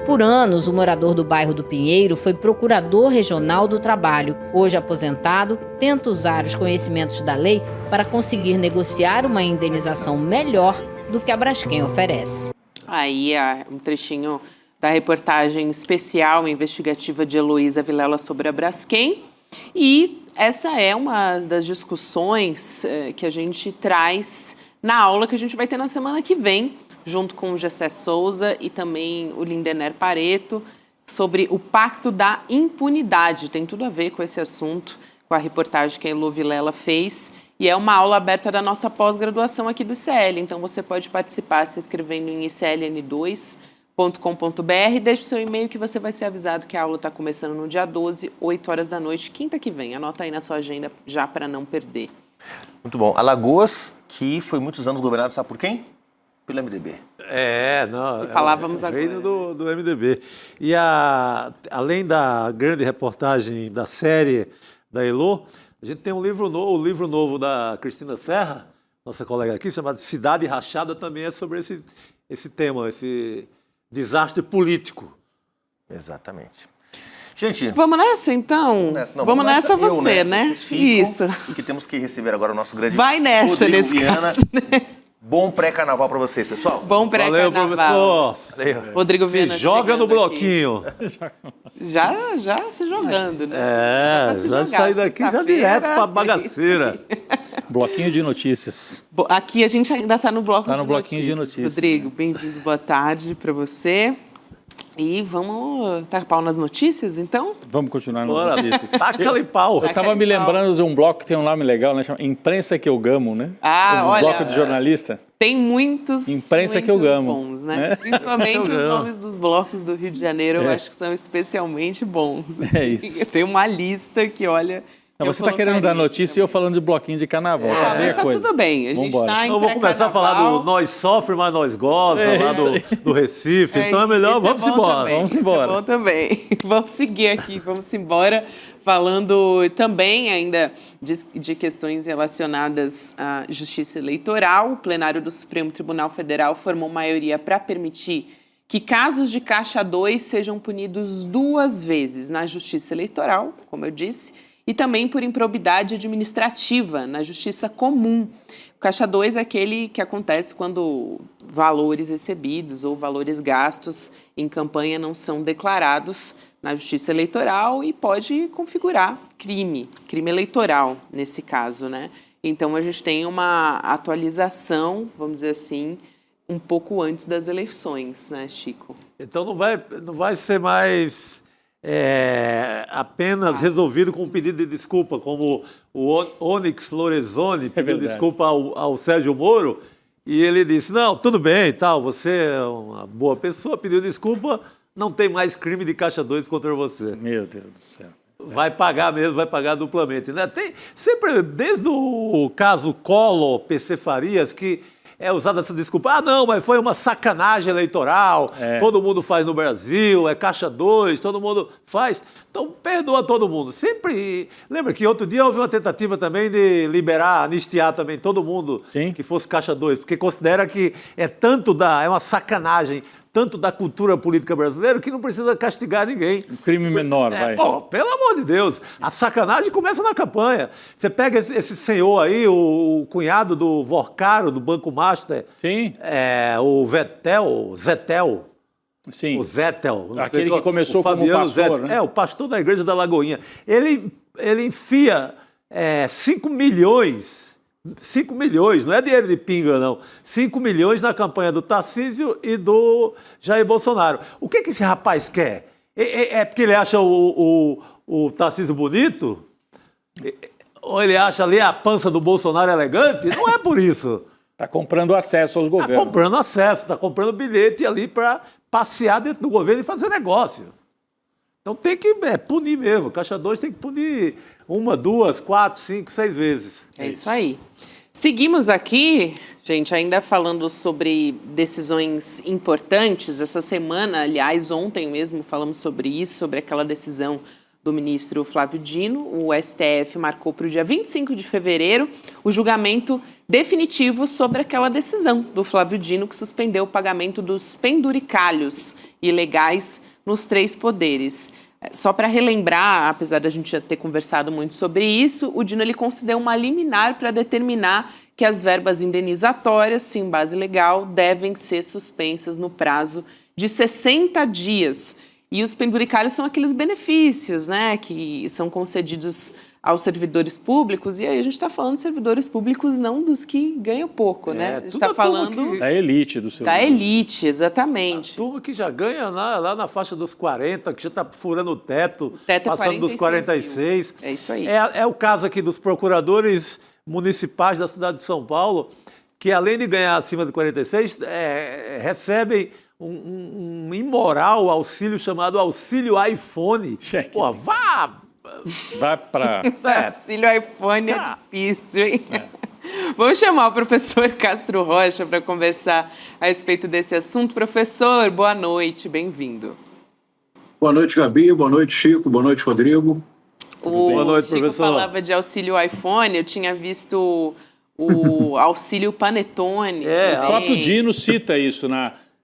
Por anos, o morador do bairro do Pinheiro foi procurador regional do trabalho. Hoje aposentado, tenta usar os conhecimentos da lei para conseguir negociar uma indenização melhor do que a Braskem oferece. Aí um trechinho da reportagem especial investigativa de Heloísa Vilela sobre a Braskem. E essa é uma das discussões que a gente traz na aula que a gente vai ter na semana que vem, junto com o Gessé Souza e também o Lindener Pareto, sobre o Pacto da Impunidade. Tem tudo a ver com esse assunto, com a reportagem que a Elo Vilela fez. E é uma aula aberta da nossa pós-graduação aqui do ICL. Então, você pode participar se inscrevendo em icln2.com.br. Deixe o seu e-mail que você vai ser avisado que a aula está começando no dia 12, 8 horas da noite, quinta que vem. Anota aí na sua agenda já para não perder. Muito bom. Alagoas, que foi muitos anos governado, sabe por quem? Pelo MDB. Falávamos agora. Reino do MDB. E além da grande reportagem da série da Elo, a gente tem o livro novo da Cristina Serra, nossa colega aqui, chamado Cidade Rachada, também é sobre esse tema, esse desastre político. Exatamente. Gente, Vamos nessa, então? Vamos nessa você, né? Vocês ficam, Isso. Porque temos que receber agora o nosso grande Vai nessa, Rodrigo nesse Viana. caso, né? Bom pré-carnaval para vocês, pessoal. Bom Valeu, pré-carnaval. professor. Valeu. Rodrigo Se Viana joga no chegando aqui. bloquinho. Já se jogando, né? Dá pra se Já jogar, sair daqui já sexta-feira. direto pra bagaceira. Bloquinho de notícias. Aqui a gente ainda está no bloco Tá no bloquinho de notícias. Rodrigo, bem-vindo, boa tarde para você. E vamos tacar pau nas notícias, então? Vamos continuar no Bora, notícias. taca-lhe pau. Eu tava me lembrando de um bloco que tem um nome legal, né? Chama Imprensa que eu gamo, né? Ah, Um olha, bloco de jornalista. Tem muitos, Imprensa que eu muitos gamo. bons, né? É. Principalmente Eu os gamo. nomes dos blocos do Rio de Janeiro, eu acho que são especialmente bons. É isso. Tem uma lista que, olha... Não, eu você tá querendo dar colocaria notícia e eu falando de bloquinho de carnaval. Tá Ah, bem mas a tá coisa. tudo bem, a gente Vambora. tá em Então vamos começar a falar do Nós Sofre, mas Nós Goza, lá do Recife. Então é melhor, vamos embora. Vamos Isso embora. é bom também. Vamos seguir aqui, vamos embora. Falando também ainda de questões relacionadas à justiça eleitoral, o plenário do Supremo Tribunal Federal formou maioria para permitir que casos de Caixa 2 sejam punidos 2 vezes na justiça eleitoral, como eu disse, e também por improbidade administrativa na justiça comum. O Caixa 2 é aquele que acontece quando valores recebidos ou valores gastos em campanha não são declarados na justiça eleitoral e pode configurar crime eleitoral nesse caso, né? Então a gente tem uma atualização, vamos dizer assim, um pouco antes das eleições, né, Chico? Então não vai ser mais apenas resolvido com um pedido de desculpa, como o Onyx Lorenzoni pediu verdade. desculpa ao Sérgio Moro, e ele disse, não, tudo bem, tal, você é uma boa pessoa, pediu desculpa, não tem mais crime de Caixa 2 contra você. Meu Deus do céu. Vai pagar mesmo, vai pagar duplamente. Né? Tem sempre, desde o caso Collor, PC Farias, que é usada essa desculpa. Ah, não, mas foi uma sacanagem eleitoral, todo mundo faz no Brasil, é Caixa 2, todo mundo faz. Então, perdoa todo mundo. Sempre. Lembra que outro dia houve uma tentativa também de liberar, anistiar também todo mundo Sim. que fosse Caixa 2, porque considera que é uma sacanagem tanto da cultura política brasileira que não precisa castigar ninguém. Um crime menor, vai. Pô, pelo amor de Deus, a sacanagem começa na campanha. Você pega esse senhor aí, o cunhado do Vorcaro, do Banco Master, Sim, o Zetel, sim. o Zettel. não sei Aquele qual- que começou o como Fabiano pastor, Zettel. né? O pastor da igreja da Lagoinha. Ele enfia 5 milhões, não é dinheiro de pinga, não. 5 milhões na campanha do Tarcísio e do Jair Bolsonaro. O que esse rapaz quer? É porque ele acha o Tarcísio bonito? Ou ele acha ali a pança do Bolsonaro elegante? Não é por isso. Tá comprando acesso aos Está governos. comprando acesso, está comprando bilhete ali para passear dentro do governo e fazer negócio. Então tem que punir mesmo. Caixa 2 tem que punir 1, 2, 4, 5, 6 vezes. É isso aí. Seguimos aqui, gente, ainda falando sobre decisões importantes. Essa semana, aliás, ontem mesmo falamos sobre isso, sobre aquela decisão do ministro Flávio Dino. O STF marcou para o dia 25 de fevereiro o julgamento definitivo sobre aquela decisão do Flávio Dino que suspendeu o pagamento dos penduricalhos ilegais nos 3 poderes. Só para relembrar, apesar da gente já ter conversado muito sobre isso, o Dino ele concedeu uma liminar para determinar que as verbas indenizatórias, sem base legal, devem ser suspensas no prazo de 60 dias. E os penduricalhos são aqueles benefícios, né, que são concedidos aos servidores públicos, e aí a gente está falando de servidores públicos não dos que ganham pouco, né? A gente tudo está a turma falando que- Da elite do seu. da elite, exatamente. Turma que já ganha lá na faixa dos 40, que já está furando o teto, teto é passando dos 46. mil. É isso aí. É o caso aqui dos procuradores municipais da cidade de São Paulo, que além de ganhar acima de 46, recebem um imoral auxílio chamado auxílio iPhone. Cheque. Pô, vá! Vai pra... Auxílio iPhone é difícil, hein? Vamos chamar o professor Castro Rocha para conversar a respeito desse assunto. Professor, boa noite, bem-vindo. Boa noite, Gabi. Boa noite, Chico. Boa noite, Rodrigo. Boa noite, Chico professor. falava de auxílio iPhone, eu tinha visto o auxílio Panetone. O próprio também. Dino cita isso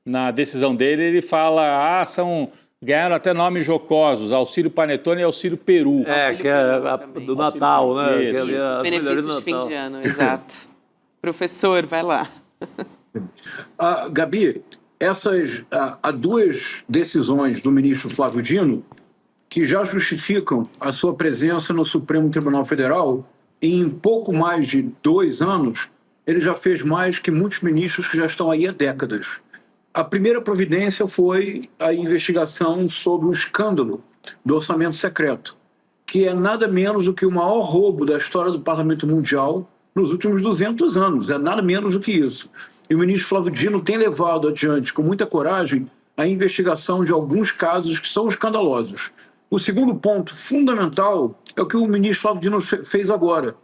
na decisão dele. Ele fala, são ganharam até nomes jocosos, Auxílio Panetone e Auxílio Peru. Que é do Natal, né? Isso. Que é Os benefícios de fim de ano, exato. Professor, vai lá. Gabi, há duas decisões do ministro Flávio Dino que já justificam a sua presença no Supremo Tribunal Federal. Em pouco mais de 2 anos, ele já fez mais que muitos ministros que já estão aí há décadas. A primeira providência foi a investigação sobre o escândalo do orçamento secreto, que é nada menos do que o maior roubo da história do Parlamento Mundial nos últimos 200 anos. É nada menos do que isso. E o ministro Flávio Dino tem levado adiante, com muita coragem, a investigação de alguns casos que são escandalosos. O segundo ponto fundamental é o que o ministro Flávio Dino fez agora,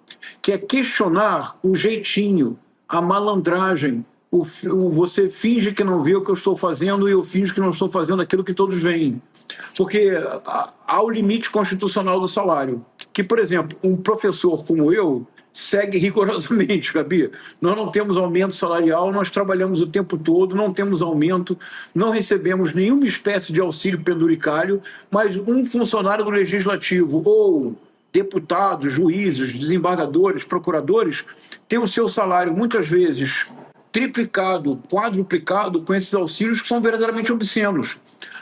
que é questionar o jeitinho, a malandragem, você finge que não vê o que eu estou fazendo e eu finjo que não estou fazendo aquilo que todos veem. Porque há o limite constitucional do salário, que, por exemplo, um professor como eu segue rigorosamente, Gabi. Nós não temos aumento salarial, nós trabalhamos o tempo todo, não temos aumento, não recebemos nenhuma espécie de auxílio penduricário, mas um funcionário do Legislativo ou deputados, juízes, desembargadores, procuradores, tem o seu salário muitas vezes triplicado, quadruplicado com esses auxílios que são verdadeiramente obscenos.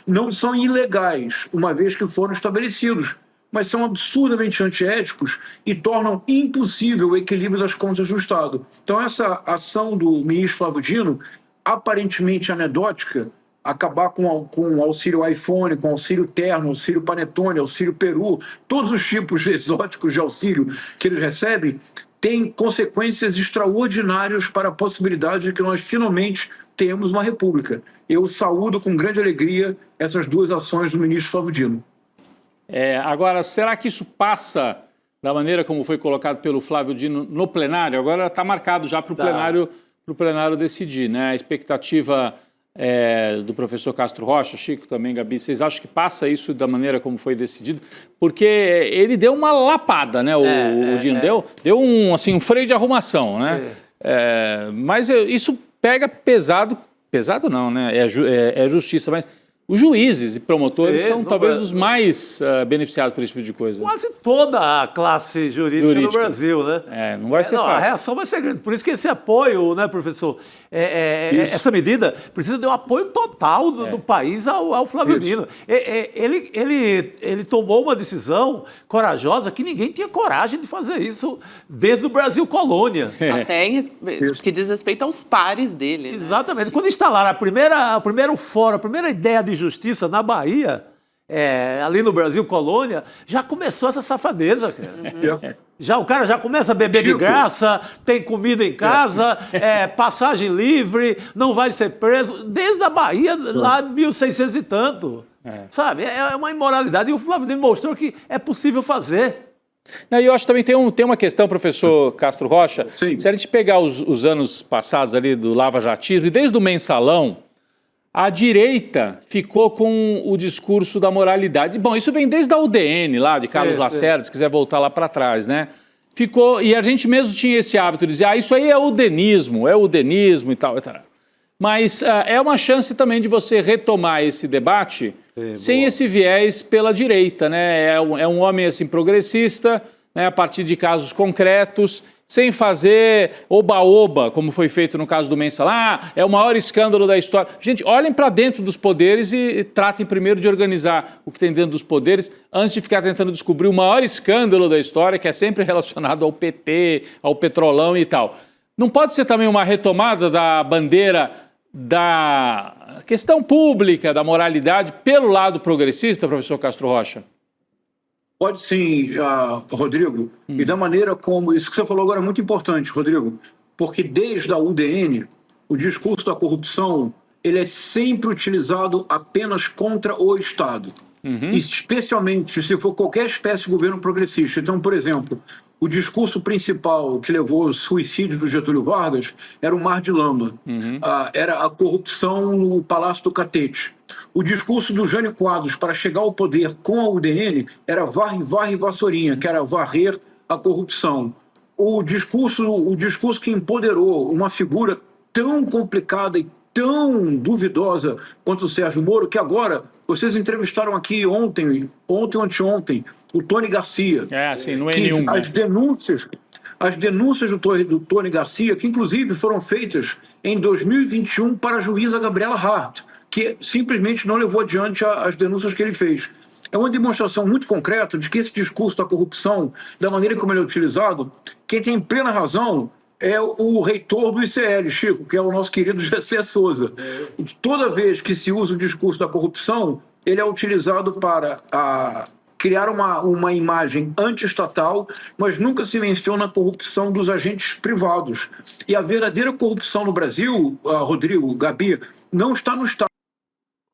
Não são ilegais, uma vez que foram estabelecidos, mas são absurdamente antiéticos e tornam impossível o equilíbrio das contas do Estado. Então, essa ação do ministro Flávio Dino, aparentemente anedótica, acabar com o auxílio iPhone, com auxílio terno, auxílio panetone, auxílio peru, todos os tipos exóticos de auxílio que eles recebem, tem consequências extraordinárias para a possibilidade de que nós finalmente tenhamos uma república. Eu saúdo com grande alegria essas duas ações do ministro Flávio Dino. Agora, será que isso passa da maneira como foi colocado pelo Flávio Dino no plenário? Agora está marcado já para o plenário decidir, né? A expectativa do professor Castro Rocha, Chico também, Gabi, vocês acham que passa isso da maneira como foi decidido? Porque ele deu uma lapada, né? O Dino deu um freio de arrumação, né? Mas isso pega pesado não, né? É justiça, mas os juízes e promotores são talvez os mais beneficiados por esse tipo de coisa. Quase toda a classe jurídica no Brasil, né? Não vai ser fácil. A reação vai ser grande. Por isso que esse apoio, né, professor? Essa medida precisa de um apoio total do país ao Flávio Dino. Ele tomou uma decisão corajosa que ninguém tinha coragem de fazer isso desde o Brasil colônia. Até que diz respeito aos pares dele. Né? Exatamente. Quando instalaram o primeiro fórum, a primeira ideia de justiça na Bahia, ali no Brasil colônia, já começou essa safadeza, cara. O cara já começa a beber de graça, tem comida em casa, passagem livre, não vai ser preso. Desde a Bahia, lá em 1600 e tanto. Sabe? É uma imoralidade. E o Flávio Dino mostrou que é possível fazer. E eu acho que também tem uma questão, professor Castro Rocha. Sim. Se a gente pegar os anos passados ali do lava-jatismo, e desde o mensalão, a direita ficou com o discurso da moralidade. Bom, isso vem desde a UDN lá, de Carlos Lacerda, se quiser voltar lá para trás, né? Ficou, e a gente mesmo tinha esse hábito de dizer, isso aí é o denismo e tal, e tal. Mas é uma chance também de você retomar esse debate sem esse viés pela direita, né? É um homem assim progressista, né, a partir de casos concretos, sem fazer oba-oba, como foi feito no caso do Mensalão. É o maior escândalo da história. Gente, olhem para dentro dos poderes e tratem primeiro de organizar o que tem dentro dos poderes, antes de ficar tentando descobrir o maior escândalo da história, que é sempre relacionado ao PT, ao petrolão e tal. Não pode ser também uma retomada da bandeira da questão pública, da moralidade, pelo lado progressista, professor Castro Rocha? Pode sim, Rodrigo. E da maneira como... Isso que você falou agora é muito importante, Rodrigo, porque desde a UDN, o discurso da corrupção ele é sempre utilizado apenas contra o Estado. Especialmente se for qualquer espécie de governo progressista. Então, por exemplo, o discurso principal que levou ao suicídio do Getúlio Vargas era o Mar de Lama. Era a corrupção no Palácio do Catete. O discurso do Jânio Quadros para chegar ao poder com a UDN era varre, vassourinha, que era varrer a corrupção. O discurso que empoderou uma figura tão complicada e tão duvidosa quanto o Sérgio Moro, que agora vocês entrevistaram aqui ontem ou anteontem, o Tony Garcia. Sim, no que N1. as denúncias do Tony Garcia, que inclusive foram feitas em 2021 para a juíza Gabriela Hart, que simplesmente não levou adiante as denúncias que ele fez. É uma demonstração muito concreta de que esse discurso da corrupção, da maneira como ele é utilizado, quem tem plena razão é o reitor do ICL, Chico, que é o nosso querido Gessé Souza. Toda vez que se usa o discurso da corrupção, ele é utilizado para criar uma imagem anti-estatal, mas nunca se menciona a corrupção dos agentes privados. E a verdadeira corrupção no Brasil, Rodrigo, Gabi, não está no Estado.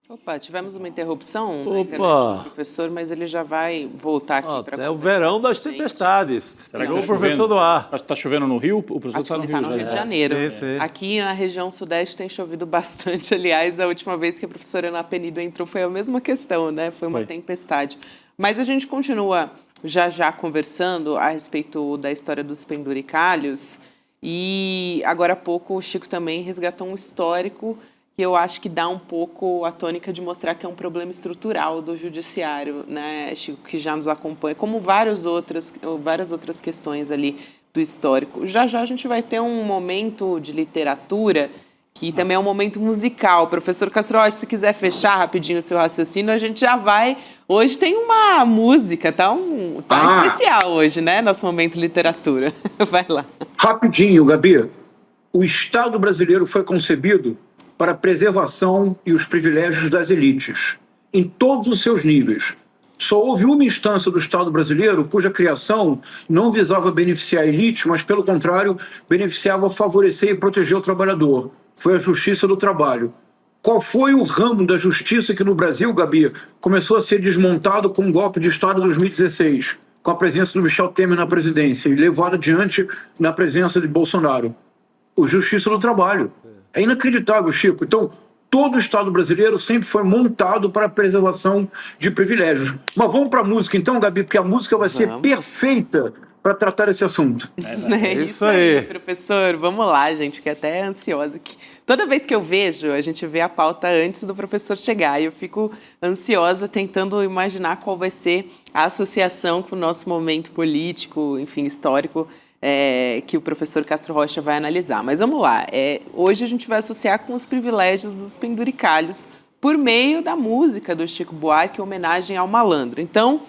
Opa, tivemos uma interrupção na internet do professor, mas ele já vai voltar aqui para É o verão das tempestades. Será que o professor do ar. Está chovendo no Rio? O professor Acho que ele está no Rio de Janeiro. Sim. Aqui na região sudeste tem chovido bastante. Aliás, a última vez que a professora Ana Penido entrou foi a mesma questão, né? Foi uma tempestade. Mas a gente continua já conversando a respeito da história dos penduricalhos. E agora há pouco o Chico também resgatou um histórico que eu acho que dá um pouco a tônica de mostrar que é um problema estrutural do judiciário, né, Chico, que já nos acompanha, como várias outras questões ali do histórico. Já a gente vai ter um momento de literatura que também é um momento musical. Professor Castro Rocha, se quiser fechar rapidinho o seu raciocínio, a gente já vai. Hoje tem uma música, tá especial hoje, né, nosso momento literatura. Vai lá. Rapidinho, Gabi. O Estado brasileiro foi concebido para a preservação e os privilégios das elites, em todos os seus níveis. Só houve uma instância do Estado brasileiro cuja criação não visava beneficiar a elite, mas, pelo contrário, beneficiava favorecer e proteger o trabalhador. Foi a Justiça do Trabalho. Qual foi o ramo da justiça que no Brasil, Gabi, começou a ser desmontado com o golpe de Estado de 2016, com a presença do Michel Temer na presidência e levado adiante na presença de Bolsonaro? O Justiça do Trabalho. É inacreditável, Chico. Então, todo o Estado brasileiro sempre foi montado para a preservação de privilégios. Mas vamos para a música então, Gabi, porque a música vai ser perfeita para tratar esse assunto. É isso aí, professor. Vamos lá, gente, fiquei até ansiosa aqui. Toda vez que eu vejo, a gente vê a pauta antes do professor chegar, e eu fico ansiosa tentando imaginar qual vai ser a associação com o nosso momento político, enfim, histórico, que o professor Castro Rocha vai analisar. Mas vamos lá, hoje a gente vai associar com os privilégios dos penduricalhos por meio da música do Chico Buarque, em homenagem ao malandro. Então,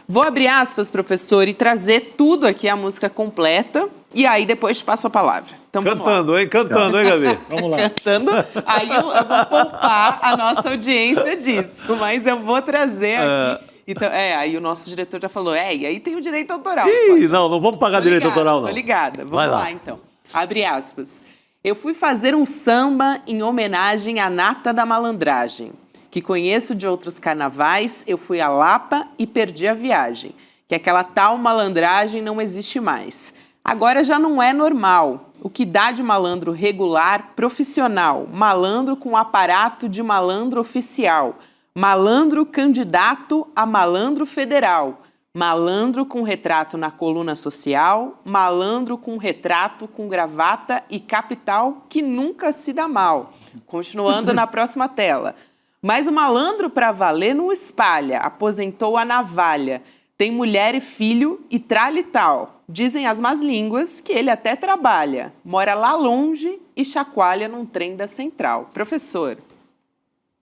vou abrir aspas, professor, e trazer tudo aqui, a música completa, e aí depois te passo a palavra. Então, Cantando, hein, Gabi? Vamos lá. Cantando, aí eu vou poupar a nossa audiência disso, mas eu vou trazer aqui. Então, aí o nosso diretor já falou, e aí tem o direito autoral. Não vamos pagar direito autoral, não. Tô ligada. Vamos lá, então. Abre aspas. Eu fui fazer um samba em homenagem à nata da malandragem, que conheço de outros carnavais, eu fui a Lapa e perdi a viagem, que aquela tal malandragem não existe mais. Agora já não é normal. O que dá de malandro regular, profissional, malandro com aparato de malandro oficial, malandro candidato a malandro federal, malandro com retrato na coluna social, malandro com retrato com gravata e capital que nunca se dá mal. Continuando na próxima tela. Mas o malandro pra valer não espalha, aposentou a navalha, tem mulher e filho e tralha e tal. Dizem as más línguas que ele até trabalha, mora lá longe e chacoalha num trem da central. Professor.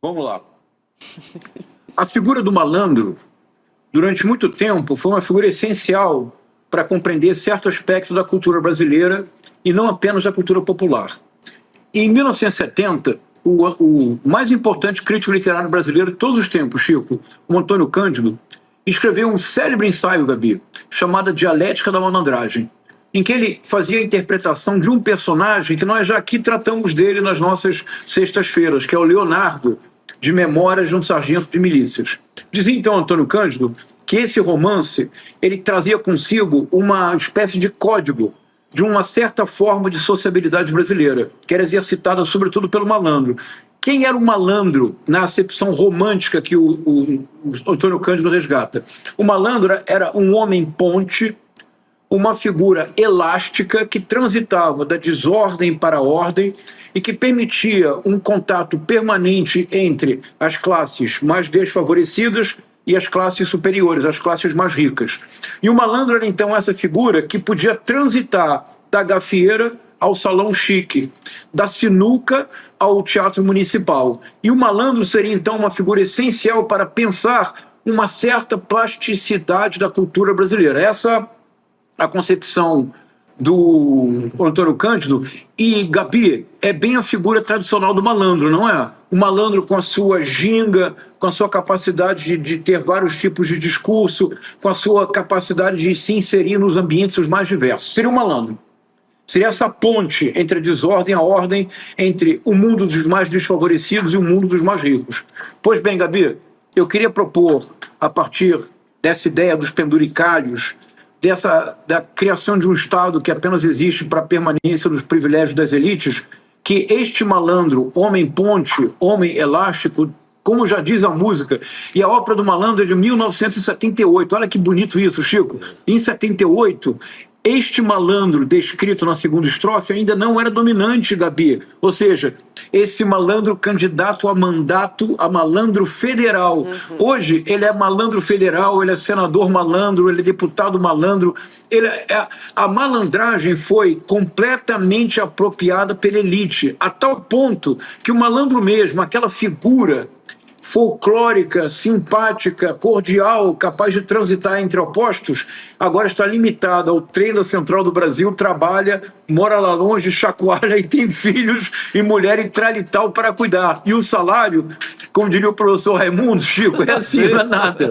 Vamos lá. A figura do malandro, durante muito tempo, foi uma figura essencial para compreender certo aspecto da cultura brasileira e não apenas da cultura popular. Em 1970, o mais importante crítico literário brasileiro de todos os tempos, Chico, o Antônio Cândido, escreveu um célebre ensaio, Gabi, chamado Dialética da Malandragem, em que ele fazia a interpretação de um personagem que nós já aqui tratamos dele nas nossas sextas-feiras, que é o Leonardo, de Memórias de um Sargento de Milícias. Dizia então Antônio Cândido que esse romance ele trazia consigo uma espécie de código de uma certa forma de sociabilidade brasileira, que era exercitada sobretudo pelo malandro. Quem era o malandro na acepção romântica que o Antônio Cândido resgata? O malandro era um homem ponte, uma figura elástica que transitava da desordem para a ordem e que permitia um contato permanente entre as classes mais desfavorecidas e as classes superiores, as classes mais ricas. E o malandro era, então, essa figura que podia transitar da gafieira ao salão chique, da sinuca ao teatro municipal. E o malandro seria, então, uma figura essencial para pensar uma certa plasticidade da cultura brasileira. Essa a concepção do Antônio Cândido. E, Gabi, é bem a figura tradicional do malandro, não é? O malandro com a sua ginga, com a sua capacidade de ter vários tipos de discurso, com a sua capacidade de se inserir nos ambientes os mais diversos. Seria o malandro. Seria essa ponte entre a desordem e a ordem, entre o mundo dos mais desfavorecidos e o mundo dos mais ricos. Pois bem, Gabi, eu queria propor, a partir dessa ideia dos penduricalhos, da criação de um Estado que apenas existe para a permanência dos privilégios das elites, que este malandro, homem ponte, homem elástico, como já diz a música, e a ópera do malandro é de 1978, olha que bonito isso, Chico. Em 78, este malandro descrito na segunda estrofe ainda não era dominante, Gabi. Ou seja, esse malandro candidato a mandato, a malandro federal. Hoje, ele é malandro federal, ele é senador malandro, ele é deputado malandro. A malandragem foi completamente apropriada pela elite, a tal ponto que o malandro mesmo, aquela figura folclórica, simpática, cordial, capaz de transitar entre opostos, agora está limitada ao trem da Central do Brasil, trabalha, mora lá longe, chacoalha e tem filhos e mulher e tralital para cuidar. E o salário, como diria o professor Raimundo, Chico, é assim, não é nada.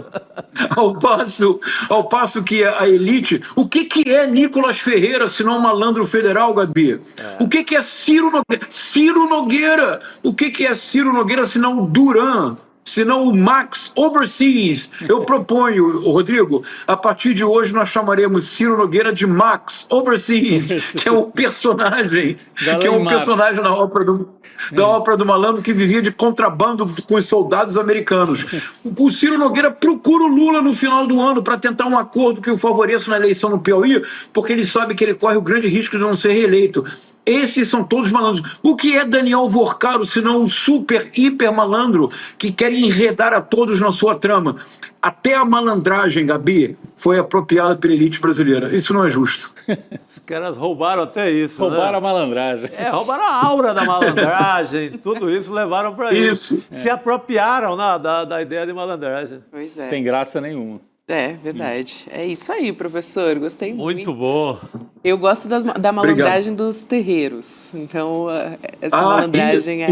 Ao passo que a elite... O que é Nicolas Ferreira, se não um malandro federal, Gabi? O que é Ciro Nogueira? Ciro Nogueira! O que é Ciro Nogueira, se não o Duran? Senão o Max Overseas. Eu proponho, Rodrigo, a partir de hoje nós chamaremos Ciro Nogueira de Max Overseas, que é o personagem, na ópera do malandro que vivia de contrabando com os soldados americanos. O Ciro Nogueira procura o Lula no final do ano para tentar um acordo que o favoreça na eleição no Piauí, porque ele sabe que ele corre o grande risco de não ser reeleito. Esses são todos malandros. O que é Daniel Vorcaro, senão um super, hiper malandro que quer enredar a todos na sua trama? Até a malandragem, Gabi, foi apropriada pela elite brasileira. Isso não é justo. Os caras roubaram até isso. Roubaram a malandragem. Roubaram a aura da malandragem, tudo isso levaram para isso. Se apropriaram da ideia de malandragem. Pois é. Sem graça nenhuma. É, verdade. É isso aí, professor. Gostei muito. Muito bom. Eu gosto da malandragem dos terreiros. Então, essa malandragem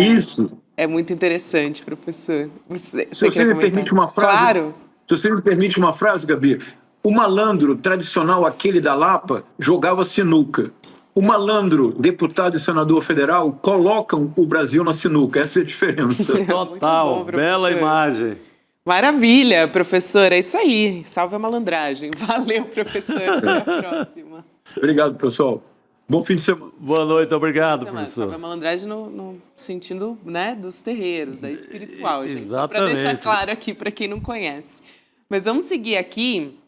é muito interessante, professor. Se você me permite uma frase... Claro. Se você me permite uma frase, Gabi. O malandro tradicional, aquele da Lapa, jogava sinuca. O malandro, deputado e senador federal, colocam o Brasil na sinuca. Essa é a diferença. Total. Bom, bela imagem. Maravilha, professor. É isso aí. Salve a malandragem. Valeu, professor. Até a próxima. Obrigado, pessoal. Bom fim de semana. Boa noite, obrigado, professor. Salve a malandragem no sentido, né, dos terreiros, da espiritual, gente. Exatamente. Só para deixar claro aqui para quem não conhece. Mas vamos seguir aqui,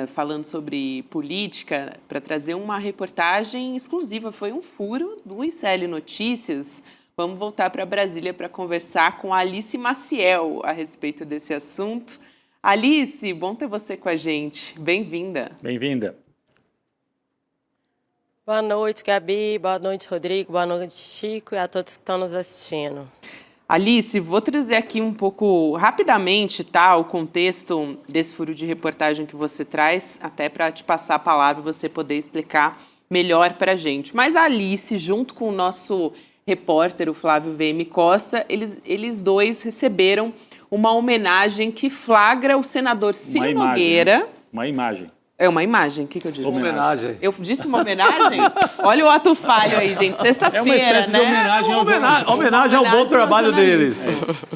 falando sobre política, para trazer uma reportagem exclusiva. Foi um furo do ICL Notícias. Vamos voltar para Brasília para conversar com a Alice Maciel a respeito desse assunto. Alice, bom ter você com a gente. Bem-vinda. Bem-vinda. Boa noite, Gabi. Boa noite, Rodrigo. Boa noite, Chico, e a todos que estão nos assistindo. Alice, vou trazer aqui um pouco, rapidamente, tá, o contexto desse furo de reportagem que você traz, até para te passar a palavra e você poder explicar melhor para a gente. Mas a Alice, junto com o nosso repórter, o Flávio VM Costa, eles dois receberam uma homenagem que flagra o senador Ciro Nogueira. Né? Uma imagem. É uma imagem, o que eu disse? Homenagem. Eu disse uma homenagem? Olha o ato falho aí, gente. Sexta-feira, né? Homenagem ao bom trabalho deles.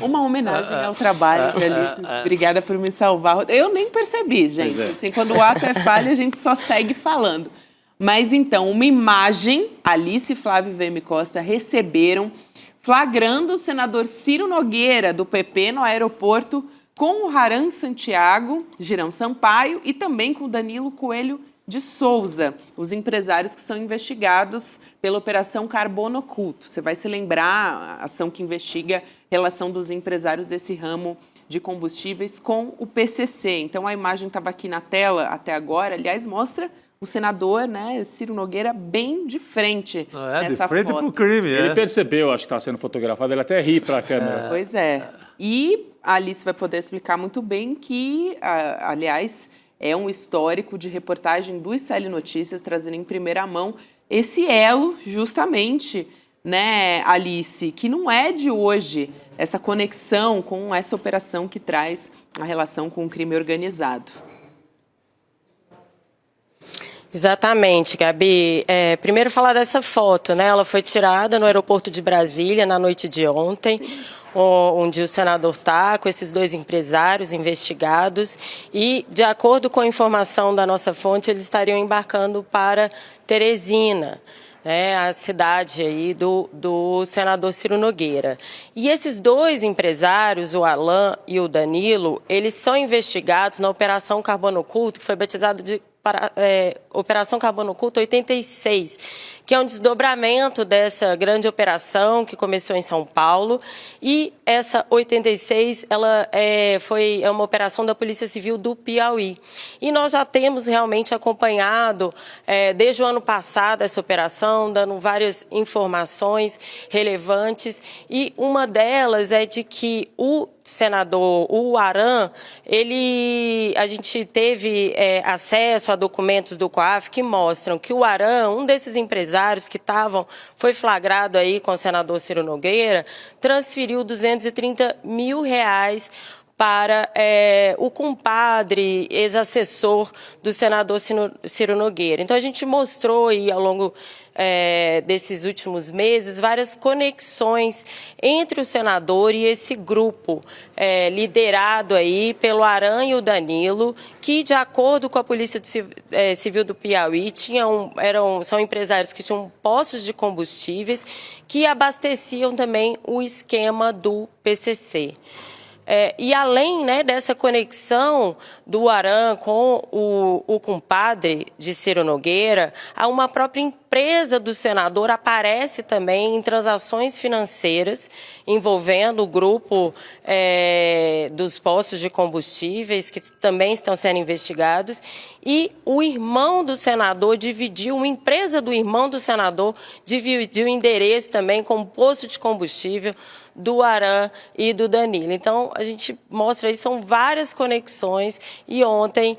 Uma homenagem ao trabalho, Alice. Obrigada por me salvar. Eu nem percebi, gente. Assim, quando o ato é falho, a gente só segue falando. Mas então, uma imagem, Alice e Flávio VM Costa receberam, flagrando o senador Ciro Nogueira, do PP, no aeroporto, com o Haran Santiago, Girão Sampaio, e também com o Danilo Coelho de Souza, os empresários que são investigados pela Operação Carbono Oculto. Você vai se lembrar, a ação que investiga a relação dos empresários desse ramo de combustíveis com o PCC. Então, a imagem estava aqui na tela até agora, aliás, mostra o senador, né, Ciro Nogueira, bem de frente nessa de frente foto. para o crime. Ele percebeu, acho que está sendo fotografado, ele até ri para a câmera. Pois é. E a Alice vai poder explicar muito bem que, aliás, é um histórico de reportagem do ICL Notícias, trazendo em primeira mão esse elo, justamente, né, Alice, que não é de hoje, essa conexão com essa operação que traz a relação com o crime organizado. Exatamente, Gabi. Primeiro falar dessa foto, né? Ela foi tirada no aeroporto de Brasília na noite de ontem, onde o senador está com esses dois empresários investigados e, de acordo com a informação da nossa fonte, eles estariam embarcando para Teresina, né, a cidade aí do senador Ciro Nogueira. E esses dois empresários, o Alan e o Danilo, eles são investigados na Operação Carbono Oculto, que foi batizada de Operação Carbono Oculto 86, que é um desdobramento dessa grande operação que começou em São Paulo. E essa 86, ela é uma operação da Polícia Civil do Piauí. E nós já temos realmente acompanhado, desde o ano passado, essa operação, dando várias informações relevantes. E uma delas é de que o senador, o Aran, a gente teve acesso a documentos do COAF que mostram que o Aran, um desses empresários que foi flagrado aí com o senador Ciro Nogueira, transferiu R$230 mil para o compadre, ex-assessor do senador Ciro Nogueira. Então, a gente mostrou aí, ao longo desses últimos meses, várias conexões entre o senador e esse grupo liderado aí pelo Aran e o Danilo, que, de acordo com a Polícia Civil do Piauí, são empresários que tinham postos de combustíveis que abasteciam também o esquema do PCC. E além, né, dessa conexão do Aran com o compadre de Ciro Nogueira, uma própria empresa do senador aparece também em transações financeiras envolvendo o grupo dos postos de combustíveis, que também estão sendo investigados. E o irmão do senador uma empresa do irmão do senador dividiu o endereço também com o posto de combustível do Aran e do Danilo. Então, a gente mostra aí, são várias conexões, e ontem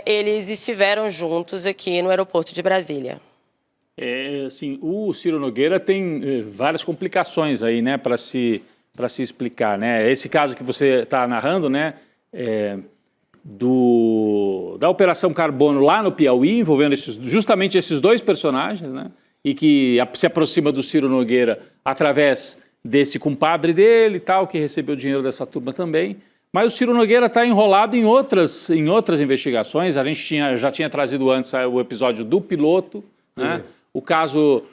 eles estiveram juntos aqui no aeroporto de Brasília. Assim, o Ciro Nogueira tem várias complicações aí, né, para se explicar, né? Esse caso que você está narrando, né, da Operação Carbono lá no Piauí, envolvendo justamente esses dois personagens, né, e que se aproxima do Ciro Nogueira através desse compadre dele e tal, que recebeu dinheiro dessa turma também. Mas o Ciro Nogueira está enrolado em outras investigações. A gente já tinha trazido antes o episódio do piloto, né? O caso,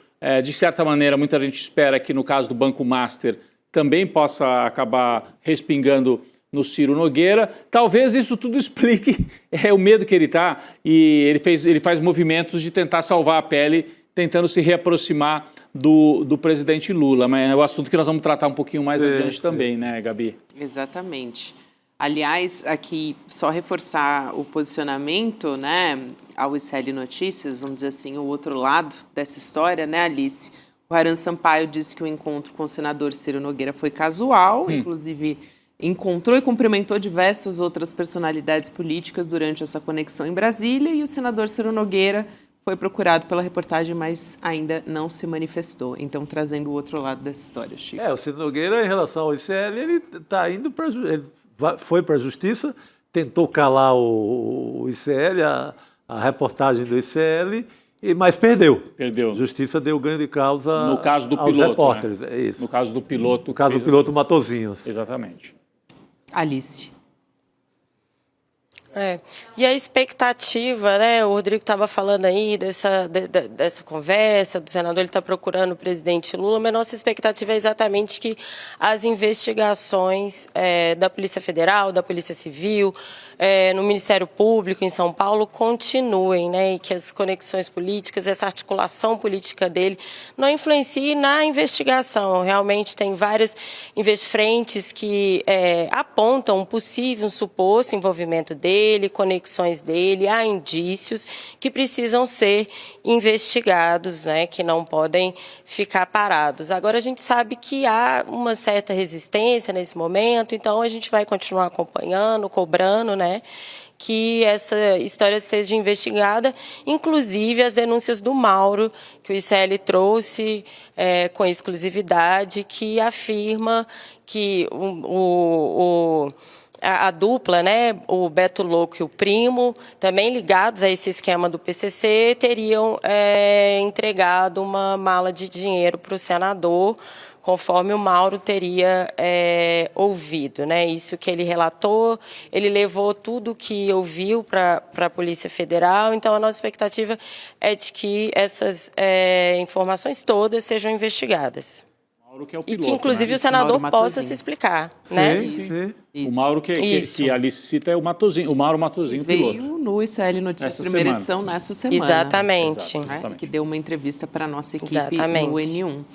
de certa maneira, muita gente espera que no caso do Banco Master também possa acabar respingando no Ciro Nogueira. Talvez isso tudo explique o medo que ele está, e ele faz movimentos de tentar salvar a pele, tentando se reaproximar do presidente Lula. Mas é o assunto que nós vamos tratar um pouquinho mais adiante também, né, Gabi? Exatamente. Aliás, aqui, só reforçar o posicionamento, né, ao ICL Notícias, vamos dizer assim, o outro lado dessa história, né, Alice? O Aran Sampaio disse que o encontro com o senador Ciro Nogueira foi casual, inclusive encontrou e cumprimentou diversas outras personalidades políticas durante essa conexão em Brasília, e o senador Ciro Nogueira foi procurado pela reportagem, mas ainda não se manifestou. Então, trazendo o outro lado dessa história, Chico. O Ciro Nogueira, em relação ao ICL, ele está indo para... Foi para a Justiça, tentou calar o ICL, a reportagem do ICL, mas perdeu. A Justiça deu ganho de causa no caso do aos piloto, repórteres. né? É isso. No caso do piloto. No caso do piloto Matosinhos. Exatamente. Alice. E a expectativa, né? O Rodrigo estava falando aí dessa conversa, do senador, ele está procurando o presidente Lula, mas nossa expectativa é exatamente que as investigações da Polícia Federal, da Polícia Civil, no Ministério Público em São Paulo continuem, né? E que as conexões políticas, essa articulação política dele não influencie na investigação. Realmente tem várias frentes que apontam um possível, um suposto envolvimento dele, conexões dele, há indícios que precisam ser investigados, né, que não podem ficar parados. Agora, a gente sabe que há uma certa resistência nesse momento, então a gente vai continuar acompanhando, cobrando, né, que essa história seja investigada, inclusive as denúncias do Mauro, que o ICL trouxe com exclusividade, que afirma que a dupla, né, o Beto Louco e o primo, também ligados a esse esquema do PCC, teriam entregado uma mala de dinheiro para o senador, conforme o Mauro teria ouvido, né? Isso que ele relatou, ele levou tudo que ouviu para a Polícia Federal, então a nossa expectativa é de que essas informações todas sejam investigadas. Que é o piloto, e que, inclusive, o senador possa se explicar. Sim, né? Sim. O Mauro que a Alice cita é o Matosinho, o Mauro Matosinho, veio piloto. No ICL Notícias, primeira edição, nessa semana. Exatamente. Né? Que deu uma entrevista para a nossa equipe Exatamente. no N1.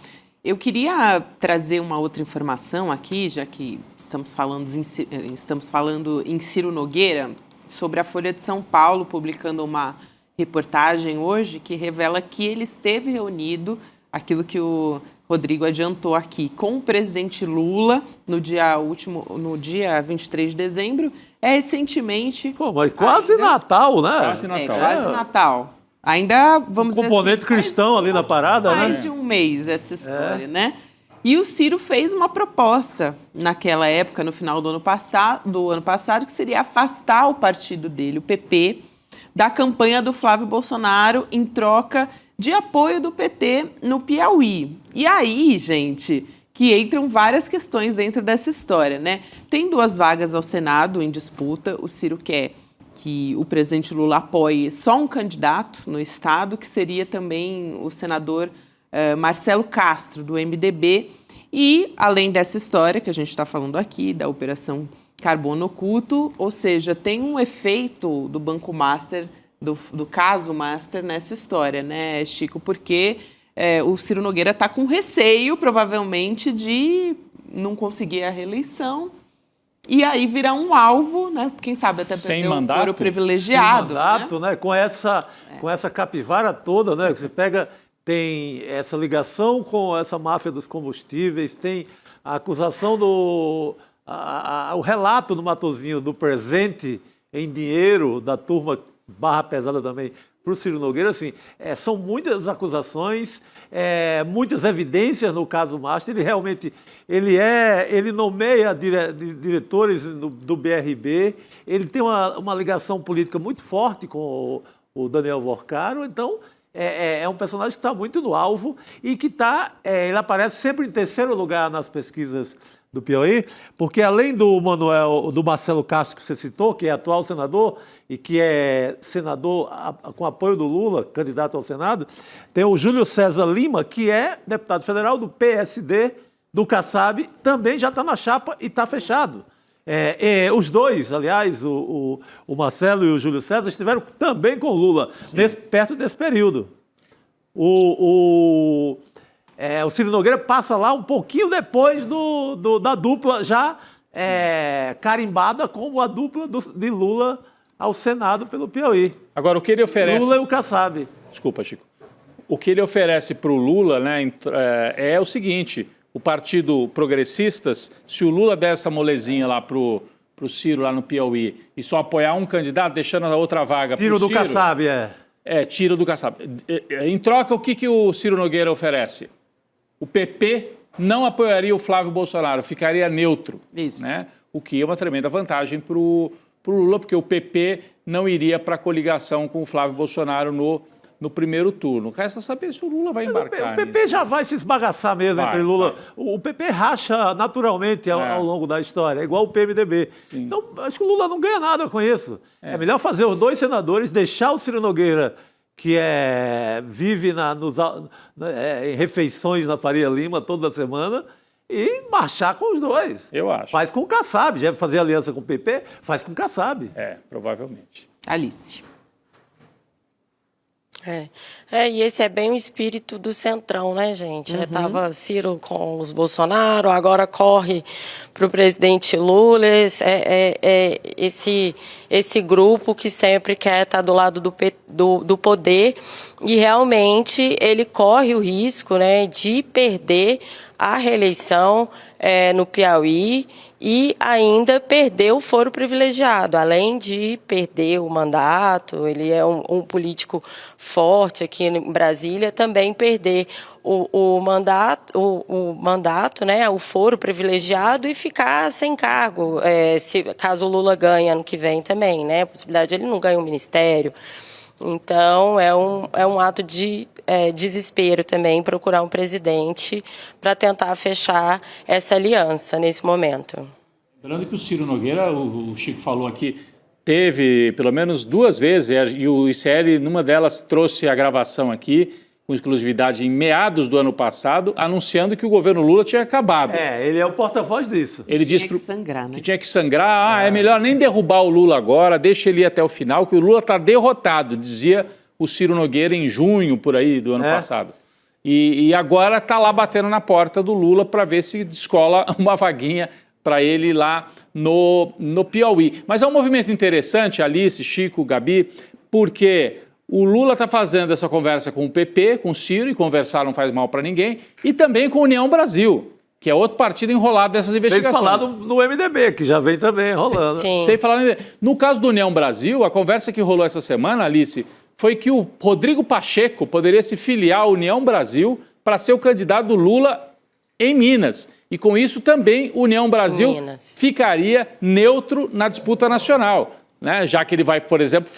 Eu queria trazer uma outra informação aqui, já que estamos falando em Ciro Nogueira, sobre a Folha de São Paulo, publicando uma reportagem hoje que revela que ele esteve reunido, aquilo que o Rodrigo adiantou aqui, com o presidente Lula no dia 23 de dezembro, recentemente... Pô, mas quase Natal, né? Quase Natal. Quase Natal. Ainda, vamos dizer assim... componente cristão ali na parada, né? Mais de um mês essa história, né? E o Ciro fez uma proposta naquela época, no final do ano passado, que seria afastar o partido dele, o PP, da campanha do Flávio Bolsonaro em troca de apoio do PT no Piauí. E aí, gente, que entram várias questões dentro dessa história, né? Tem 2 vagas ao Senado em disputa. O Ciro quer que o presidente Lula apoie só um candidato no Estado, que seria também o senador Marcelo Castro, do MDB. E, além dessa história que a gente está falando aqui, da Operação Carbono Oculto, ou seja, tem um efeito do Banco Master, do caso Master nessa história, né, Chico? Porque o Ciro Nogueira está com receio, provavelmente, de não conseguir a reeleição e aí virar um alvo, né? Quem sabe até perder um foro privilegiado. Sem mandato, né? Com essa capivara toda, né? Que você pega, tem essa ligação com essa máfia dos combustíveis, tem a acusação o relato do Matosinho do presente em dinheiro da turma barra pesada também para o Ciro Nogueira, assim, são muitas acusações, muitas evidências no caso Master. Ele realmente, ele nomeia diretores do BRB, ele tem uma ligação política muito forte com o Daniel Vorcaro, então é um personagem que está muito no alvo e que ele aparece sempre em terceiro lugar nas pesquisas do Piauí, porque além do Marcelo Castro, que você citou, que é atual senador e que é senador com apoio do Lula, candidato ao Senado, tem o Júlio César Lima, que é deputado federal do PSD, do Kassab, também já está na chapa e está fechado. Os dois, aliás, o Marcelo e o Júlio César, estiveram também com o Lula, perto desse período. O Ciro Nogueira passa lá um pouquinho depois da dupla já carimbada como a dupla de Lula ao Senado pelo Piauí. Agora, o que ele oferece... Lula e o Kassab. Desculpa, Chico. O que ele oferece para o Lula, né, é o seguinte: o Partido Progressistas, se o Lula der essa molezinha lá pro Ciro, lá no Piauí, e só apoiar um candidato, deixando a outra vaga pro Ciro... Tiro do Kassab, tiro do Kassab. Em troca, o que o Ciro Nogueira oferece? O PP não apoiaria o Flávio Bolsonaro, ficaria neutro. Isso. Né? O que é uma tremenda vantagem para o Lula, porque o PP não iria para a coligação com o Flávio Bolsonaro no no primeiro turno. Resta saber se o Lula vai embarcar. O PP já vai se esbagaçar mesmo entre Lula. O PP racha naturalmente ao longo da história, é igual o PMDB. Sim. Então, acho que o Lula não ganha nada com isso. É melhor fazer os 2 senadores, deixar o Ciro Nogueira, que vive em refeições na Faria Lima toda semana, e marchar com os 2. Eu acho. Faz com o Kassab. Já fazer aliança com o PP, faz com o Kassab. Provavelmente. Alice. E esse é bem o espírito do Centrão, né, gente? Tava Ciro com os Bolsonaro, agora corre para o presidente Lula. Esse grupo que sempre quer estar do lado do poder, e realmente ele corre o risco, né, de perder a reeleição no Piauí e ainda perder o foro privilegiado, além de perder o mandato. Ele é um político forte aqui em Brasília, também perder o mandato, né, o foro privilegiado, e ficar sem cargo, caso o Lula ganhe ano que vem também, né, a possibilidade de ele não ganhar um ministério. Então, é um ato de desespero também procurar um presidente para tentar fechar essa aliança nesse momento. Lembrando que o Ciro Nogueira, o Chico falou aqui, teve pelo menos 2 vezes, e o ICL, numa delas, trouxe a gravação aqui, com exclusividade em meados do ano passado, anunciando que o governo Lula tinha acabado. Ele é o porta-voz disso. Ele disse que sangrar, né? Que tinha que sangrar. É melhor nem derrubar o Lula agora, deixa ele ir até o final, que o Lula está derrotado, dizia o Ciro Nogueira em junho, por aí, do ano passado. E agora está lá batendo na porta do Lula para ver se descola uma vaguinha para ele lá no Piauí. Mas é um movimento interessante, Alice, Chico, Gabi, porque o Lula está fazendo essa conversa com o PP, com o Ciro, e conversar não faz mal para ninguém, e também com a União Brasil, que é outro partido enrolado dessas investigações. Sem falar no MDB, que já vem também enrolando. Sim. Sem falar no MDB. No caso do União Brasil, a conversa que rolou essa semana, Alice, foi que o Rodrigo Pacheco poderia se filiar à União Brasil para ser o candidato do Lula em Minas. E com isso também o União Brasil ficaria neutro na disputa nacional, né? Já que ele vai, por exemplo,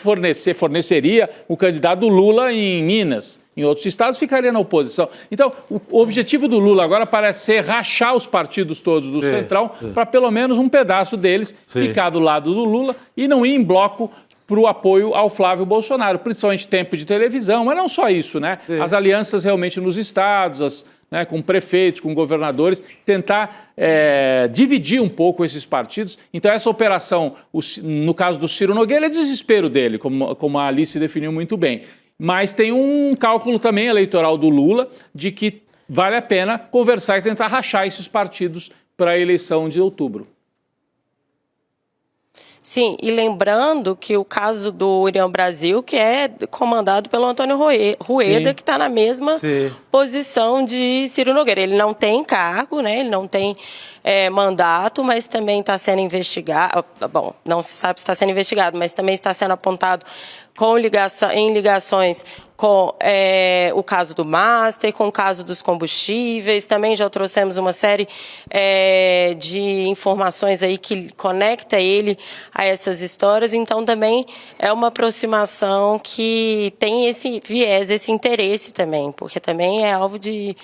forneceria o candidato do Lula em Minas. Em outros estados ficaria na oposição. Então, o objetivo do Lula agora parece ser rachar os partidos todos do Centrão para pelo menos um pedaço deles ficar do lado do Lula e não ir em bloco para o apoio ao Flávio Bolsonaro, principalmente tempo de televisão, mas não só isso, né? As alianças realmente nos estados, né, com prefeitos, com governadores, tentar dividir um pouco esses partidos. Então essa operação, no caso do Ciro Nogueira, é desespero dele, como a Alice definiu muito bem. Mas tem um cálculo também eleitoral do Lula de que vale a pena conversar e tentar rachar esses partidos para a eleição de outubro. Sim, e lembrando que o caso do União Brasil, que é comandado pelo Antônio Rueda, que está na mesma posição de Ciro Nogueira. Ele não tem cargo, né? Ele não tem mandato, mas também está sendo investigado. Bom, não se sabe se está sendo investigado, mas também está sendo apontado em ligações com o caso do Master, com o caso dos combustíveis. Também já trouxemos uma série de informações aí que conecta ele a essas histórias. Então, também é uma aproximação que tem esse viés, esse interesse também, porque também é alvo de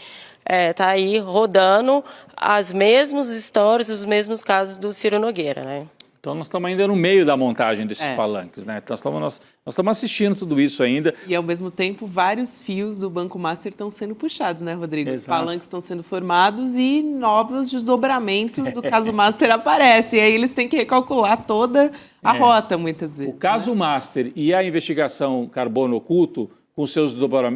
tá aí rodando as mesmas histórias, os mesmos casos do Ciro Nogueira, né? Então nós estamos ainda no meio da montagem desses palanques, né? Então, nós estamos assistindo tudo isso ainda. E ao mesmo tempo, vários fios do Banco Master estão sendo puxados, né, Rodrigo? Exato. Os palanques estão sendo formados e novos desdobramentos do caso Master aparecem. E aí eles têm que recalcular toda a rota, muitas vezes. O caso Master e a investigação Carbono Oculto, com seus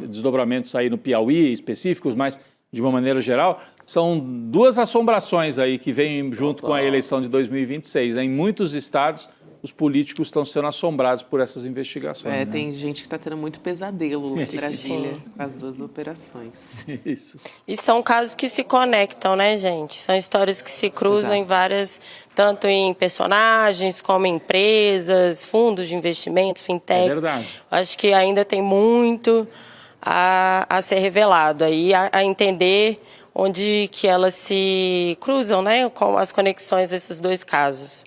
desdobramentos aí no Piauí específicos, mas de uma maneira geral, são 2 assombrações aí que vêm junto com a eleição de 2026. Né? Em muitos estados, os políticos estão sendo assombrados por essas investigações. Né? Tem gente que está tendo muito pesadelo em Brasília com as 2 operações. Isso. E são casos que se conectam, né, gente? São histórias que se cruzam em várias, tanto em personagens, como em empresas, fundos de investimentos, fintechs. É verdade. Acho que ainda tem muito a ser revelado aí, a entender onde que elas se cruzam, né, com as conexões desses 2 casos.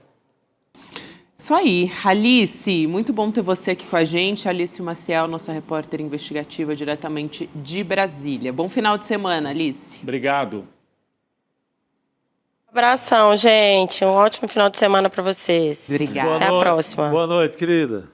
Isso aí. Alice, muito bom ter você aqui com a gente. Alice Maciel, nossa repórter investigativa diretamente de Brasília. Bom final de semana, Alice. Obrigado. Abração, gente. Um ótimo final de semana para vocês. Obrigada. Até a próxima. Boa noite, querida.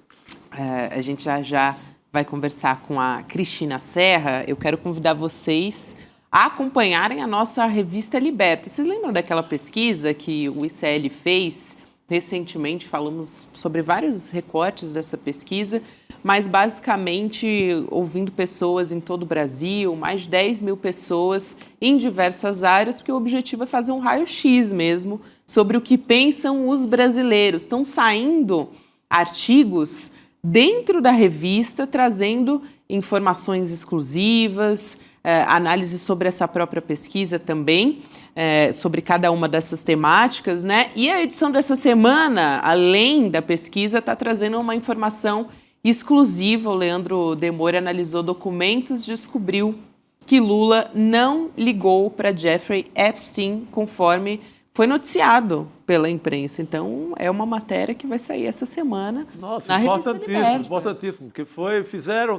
A gente já vai conversar com a Cristina Serra. Eu quero convidar vocês a acompanharem a nossa revista Liberta. Vocês lembram daquela pesquisa que o ICL fez recentemente? Falamos sobre vários recortes dessa pesquisa, mas basicamente ouvindo pessoas em todo o Brasil, mais de 10 mil pessoas em diversas áreas, porque o objetivo é fazer um raio-x mesmo sobre o que pensam os brasileiros. Estão saindo artigos dentro da revista, trazendo informações exclusivas, análise sobre essa própria pesquisa também, sobre cada uma dessas temáticas, né? E a edição dessa semana, além da pesquisa, está trazendo uma informação exclusiva. O Leandro Demore analisou documentos e descobriu que Lula não ligou para Jeffrey Epstein, conforme foi noticiado pela imprensa. Então, é uma matéria que vai sair essa semana. Nossa, na importantíssimo, importantíssimo. Que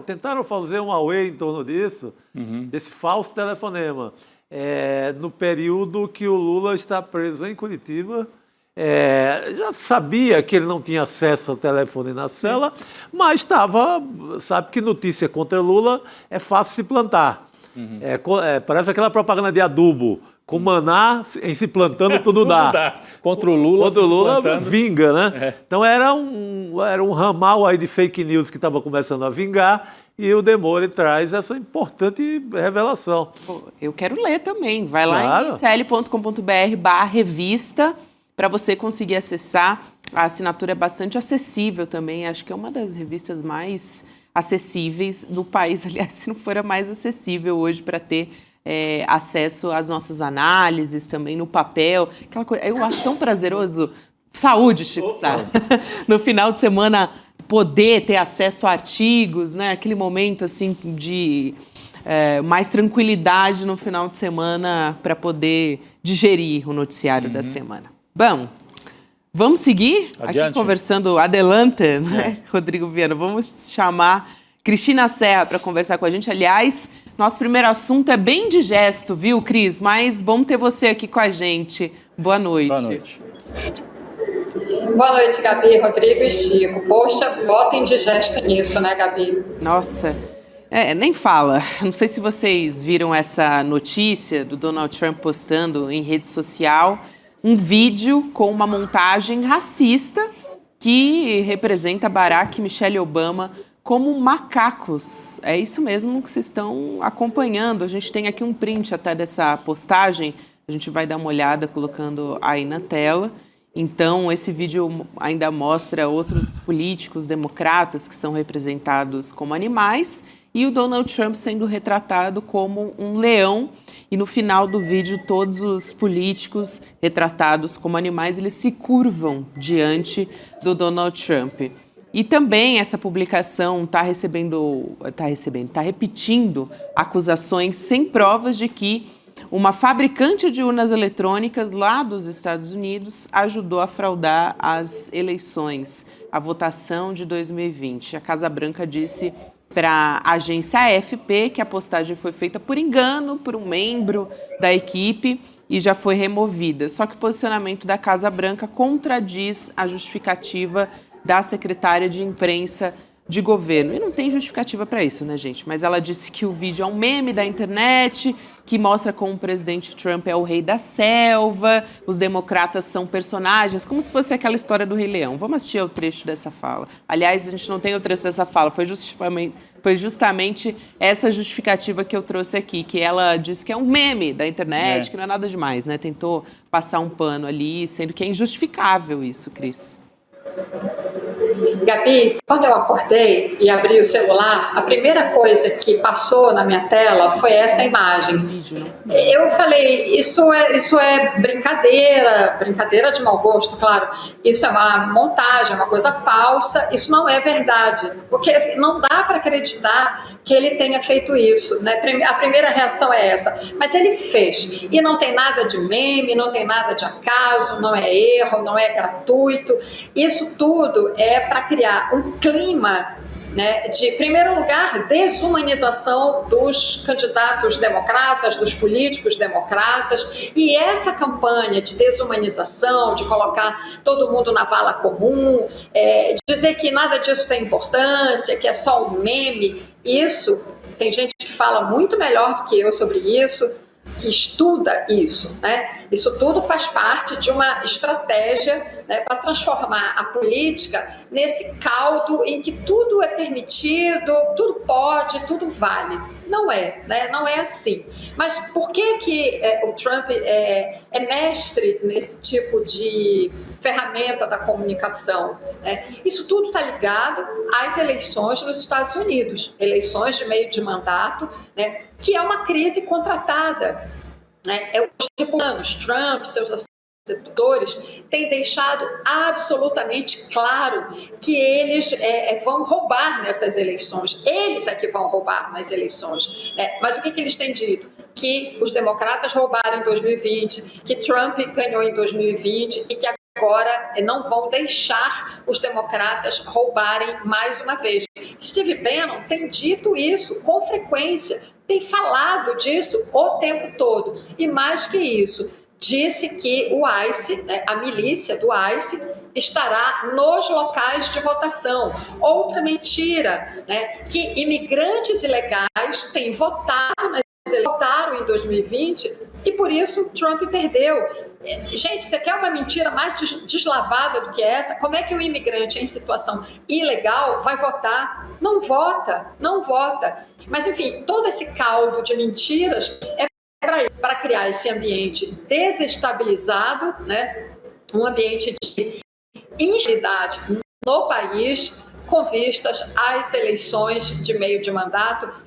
tentaram fazer um auê em torno disso, desse falso telefonema. No período que o Lula está preso em Curitiba, já sabia que ele não tinha acesso ao telefone na cela, mas sabe que notícia contra Lula é fácil se plantar. Parece aquela propaganda de adubo. Com maná, em se plantando, tudo dá. Contra o Lula, vinga, né? Então era um ramal aí de fake news que estava começando a vingar, e o Demore traz essa importante revelação. Eu quero ler também. Vai lá em icl.com.br/revista para você conseguir acessar. A assinatura é bastante acessível também. Acho que é uma das revistas mais acessíveis do país. Aliás, se não for a mais acessível hoje para ter acesso às nossas análises também no papel. Aquela coisa, eu acho tão prazeroso. Saúde, Chico Sá. No final de semana, poder ter acesso a artigos, né? Aquele momento assim de mais tranquilidade no final de semana para poder digerir o noticiário da semana. Bom, vamos seguir? Adiante. Aqui conversando, adelante, né? Rodrigo Viana. Vamos chamar Cristina Serra para conversar com a gente. Aliás, nosso primeiro assunto é bem digesto, viu, Cris? Mas bom ter você aqui com a gente. Boa noite. Boa noite. Boa noite, Gabi, Rodrigo e Chico. Poxa, bota indigesto nisso, né, Gabi? Nossa, nem fala. Não sei se vocês viram essa notícia do Donald Trump postando em rede social um vídeo com uma montagem racista que representa Barack e Michelle Obama como macacos. É isso mesmo que vocês estão acompanhando. A gente tem aqui um print até dessa postagem. A gente vai dar uma olhada colocando aí na tela. Então, esse vídeo ainda mostra outros políticos democratas que são representados como animais e o Donald Trump sendo retratado como um leão. E no final do vídeo, todos os políticos retratados como animais, eles se curvam diante do Donald Trump. E também essa publicação está repetindo acusações sem provas de que uma fabricante de urnas eletrônicas lá dos Estados Unidos ajudou a fraudar as eleições, a votação de 2020. A Casa Branca disse para a agência AFP que a postagem foi feita por engano por um membro da equipe e já foi removida. Só que o posicionamento da Casa Branca contradiz a justificativa da secretária de imprensa de governo. E não tem justificativa para isso, né, gente? Mas ela disse que o vídeo é um meme da internet, que mostra como o presidente Trump é o rei da selva, os democratas são personagens, como se fosse aquela história do Rei Leão. Vamos assistir ao trecho dessa fala. Aliás, a gente não tem o trecho dessa fala, foi justamente essa justificativa que eu trouxe aqui, que ela disse que é um meme da internet, que não é nada demais, né? Tentou passar um pano ali, sendo que é injustificável isso, Cris. Gabi, quando eu acordei e abri o celular, a primeira coisa que passou na minha tela foi essa imagem. Eu falei, isso é brincadeira de mau gosto, claro. Isso é uma montagem, é uma coisa falsa, isso não é verdade. Porque não dá para acreditar que ele tenha feito isso, né? A primeira reação é essa, mas ele fez, e não tem nada de meme, não tem nada de acaso, não é erro, não é gratuito, isso tudo é para criar um clima, né, de, em primeiro lugar, desumanização dos candidatos democratas, dos políticos democratas, e essa campanha de desumanização, de colocar todo mundo na vala comum, dizer que nada disso tem importância, que é só um meme, isso, tem gente que fala muito melhor do que eu sobre isso, que estuda isso, né? Isso tudo faz parte de uma estratégia, né, para transformar a política nesse caldo em que tudo é permitido, tudo pode, tudo vale. Não é, né? Não é assim. Mas por que o Trump é mestre nesse tipo de ferramenta da comunicação, né? Isso tudo está ligado às eleições nos Estados Unidos, eleições de meio de mandato, né, que é uma crise contratada, né? Os republicanos, Trump, seus assessores, têm deixado absolutamente claro que eles vão roubar nessas eleições. Eles é que vão roubar nas eleições, né? Mas o que eles têm dito? Que os democratas roubaram em 2020, que Trump ganhou em 2020 e que agora não vão deixar os democratas roubarem mais uma vez. Steve Bannon tem dito isso com frequência, tem falado disso o tempo todo. E mais que isso, disse que o ICE, né, a milícia do ICE, estará nos locais de votação. Outra mentira, né, que imigrantes ilegais têm votaram em 2020 e por isso Trump perdeu. Gente, você quer uma mentira mais deslavada do que essa? Como é que um imigrante em situação ilegal vai votar? Não vota, não vota. Mas, enfim, todo esse caldo de mentiras é para criar esse ambiente desestabilizado, né? Um ambiente de instabilidade no país, com vistas às eleições de meio de mandato.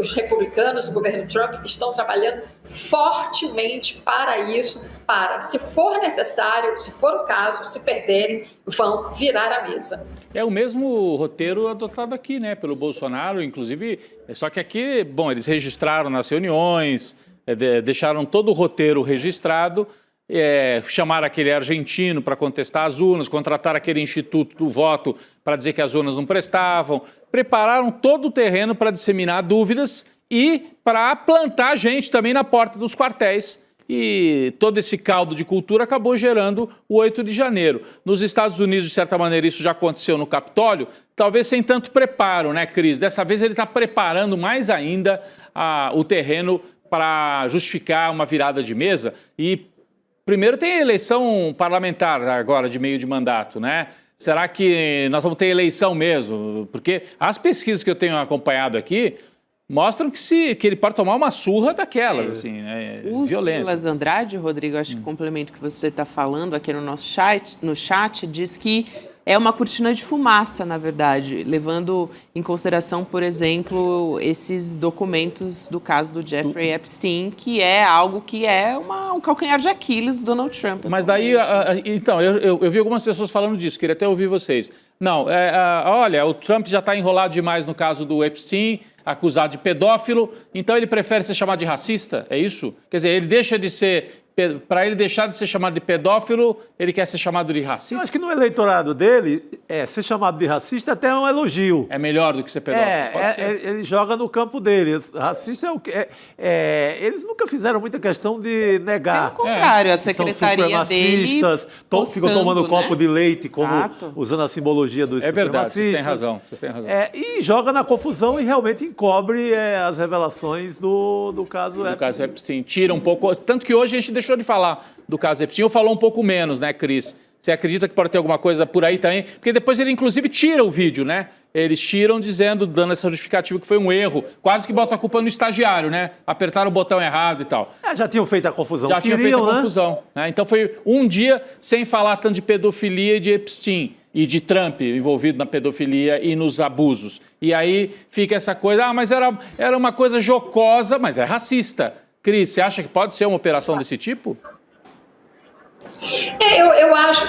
Os republicanos, o governo Trump, estão trabalhando fortemente para isso, para, se for necessário, se for o caso, se perderem, vão virar a mesa. É o mesmo roteiro adotado aqui, né, pelo Bolsonaro, inclusive, só que aqui, bom, eles registraram nas reuniões, deixaram todo o roteiro registrado, chamaram aquele argentino para contestar as urnas, contrataram aquele instituto do voto para dizer que as urnas não prestavam, prepararam todo o terreno para disseminar dúvidas e para plantar gente também na porta dos quartéis. E todo esse caldo de cultura acabou gerando o 8 de janeiro. Nos Estados Unidos, de certa maneira, isso já aconteceu no Capitólio, talvez sem tanto preparo, né, Cris? Dessa vez ele está preparando mais ainda o terreno para justificar uma virada de mesa. E primeiro tem a eleição parlamentar agora de meio de mandato, né? Será que nós vamos ter eleição mesmo? Porque as pesquisas que eu tenho acompanhado aqui mostram que ele pode tomar uma surra daquelas, assim, né? O violenta. Silas Andrade, Rodrigo, acho que complemento o que você está falando aqui no nosso chat, diz que é uma cortina de fumaça, na verdade, levando em consideração, por exemplo, esses documentos do caso do Jeffrey Epstein, que é algo que é um calcanhar de Aquiles do Donald Trump. Mas daí, então, eu vi algumas pessoas falando disso, queria até ouvir vocês. Não, olha, o Trump já está enrolado demais no caso do Epstein, acusado de pedófilo, então ele prefere ser chamado de racista, é isso? Quer dizer, ele deixa de ser... Para ele deixar de ser chamado de pedófilo, ele quer ser chamado de racista? Eu acho que no eleitorado dele, ser chamado de racista até é um elogio. É melhor do que ser pedófilo? Ele joga no campo dele. Racista é o que... eles nunca fizeram muita questão de negar. Pelo contrário, a secretaria dele postando, ficam tomando copo de leite, Exato. Usando a simbologia dos supremacistas. É verdade, vocês têm razão. E joga na confusão e realmente encobre as revelações do caso Epstein. Do caso Epstein. Tira um pouco... Tanto que hoje a gente deixou de falar do caso Epstein, ou falou um pouco menos, né, Cris? Você acredita que pode ter alguma coisa por aí também? Porque depois ele, inclusive, tira o vídeo, né? Eles tiram dando essa justificativa que foi um erro. Quase que botam a culpa no estagiário, né? Apertaram o botão errado e tal. Já tinham feito a confusão. Já tinham feito a confusão. Né? Então foi um dia sem falar tanto de pedofilia e de Epstein. e de Trump envolvido na pedofilia e nos abusos. E aí fica essa coisa, mas era uma coisa jocosa, mas é racista. Cris, você acha que pode ser uma operação desse tipo? Eu acho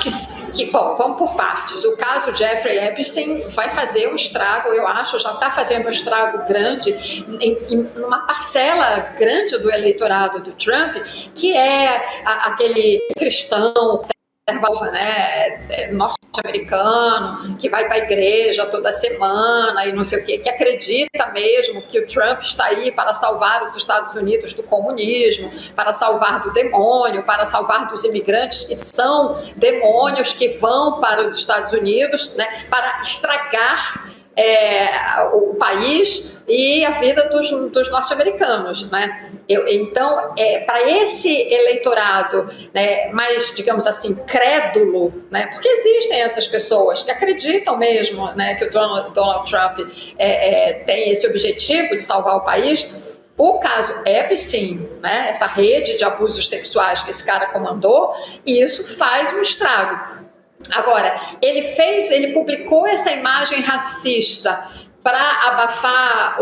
que, bom, vamos por partes. O caso Jeffrey Epstein vai fazer um estrago, eu acho, já está fazendo um estrago grande em uma parcela grande do eleitorado do Trump, que é aquele cristão conservador, né, norte-americano, que vai para a igreja toda semana e não sei o quê, que acredita mesmo que o Trump está aí para salvar os Estados Unidos do comunismo, para salvar do demônio, para salvar dos imigrantes que são demônios que vão para os Estados Unidos, né, para estragar o país e a vida dos norte-americanos, né? Então, para esse eleitorado, né, mais, digamos assim, crédulo, né, porque existem essas pessoas que acreditam mesmo, né, que o Donald Trump tem esse objetivo de salvar o país. O caso Epstein, né, essa rede de abusos sexuais que esse cara comandou, isso faz um estrago. Agora, ele publicou essa imagem racista para abafar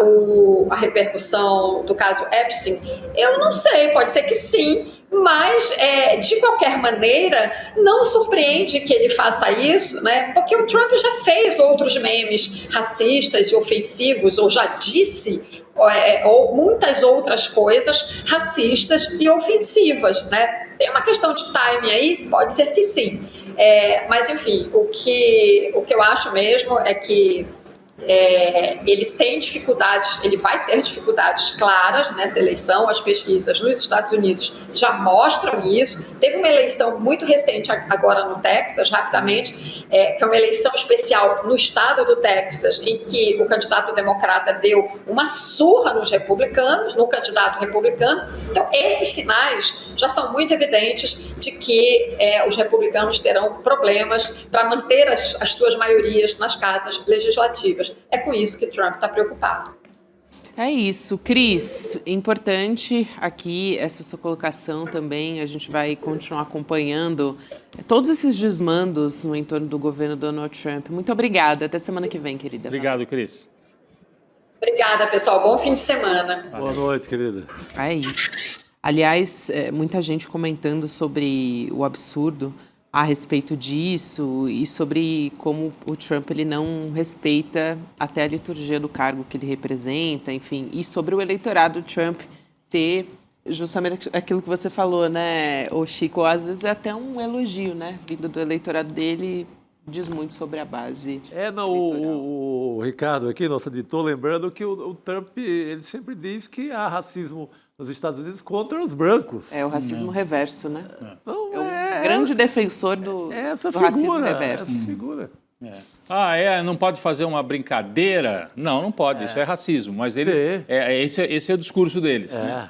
a repercussão do caso Epstein? Eu não sei, pode ser que sim, mas de qualquer maneira não surpreende que ele faça isso, né? Porque o Trump já fez outros memes racistas e ofensivos, ou já disse ou muitas outras coisas racistas e ofensivas, né? Tem uma questão de timing aí, pode ser que sim. Mas, enfim, o que eu acho mesmo é que ele tem dificuldades, ele vai ter dificuldades claras nessa eleição. As pesquisas nos Estados Unidos já mostram isso. Teve uma eleição muito recente agora no Texas, rapidamente, foi uma eleição especial no estado do Texas, em que o candidato democrata deu uma surra no candidato republicano. Então, esses sinais já são muito evidentes de que os republicanos terão problemas para manter as suas maiorias nas casas legislativas. É com isso que Trump está preocupado. É isso. Cris, importante aqui essa sua colocação também. A gente vai continuar acompanhando todos esses desmandos no entorno do governo Donald Trump. Muito obrigada. Até semana que vem, querida. Obrigado, Cris. Obrigada, pessoal. Bom fim de semana. Boa noite, querida. É isso. Aliás, muita gente comentando sobre o absurdo a respeito disso e sobre como o Trump ele não respeita até a liturgia do cargo que ele representa, enfim, e sobre o eleitorado Trump ter justamente aquilo que você falou, né, o Chico, às vezes é até um elogio, né, vindo do eleitorado dele, diz muito sobre a base. O Ricardo aqui, nosso editor, lembrando que o Trump, ele sempre diz que há racismo nos Estados Unidos contra os brancos. É o racismo reverso, né? Então, um grande defensor do racismo reverso. Essa figura. Não pode fazer uma brincadeira? Não pode, isso é racismo, mas esse é o discurso deles. Né?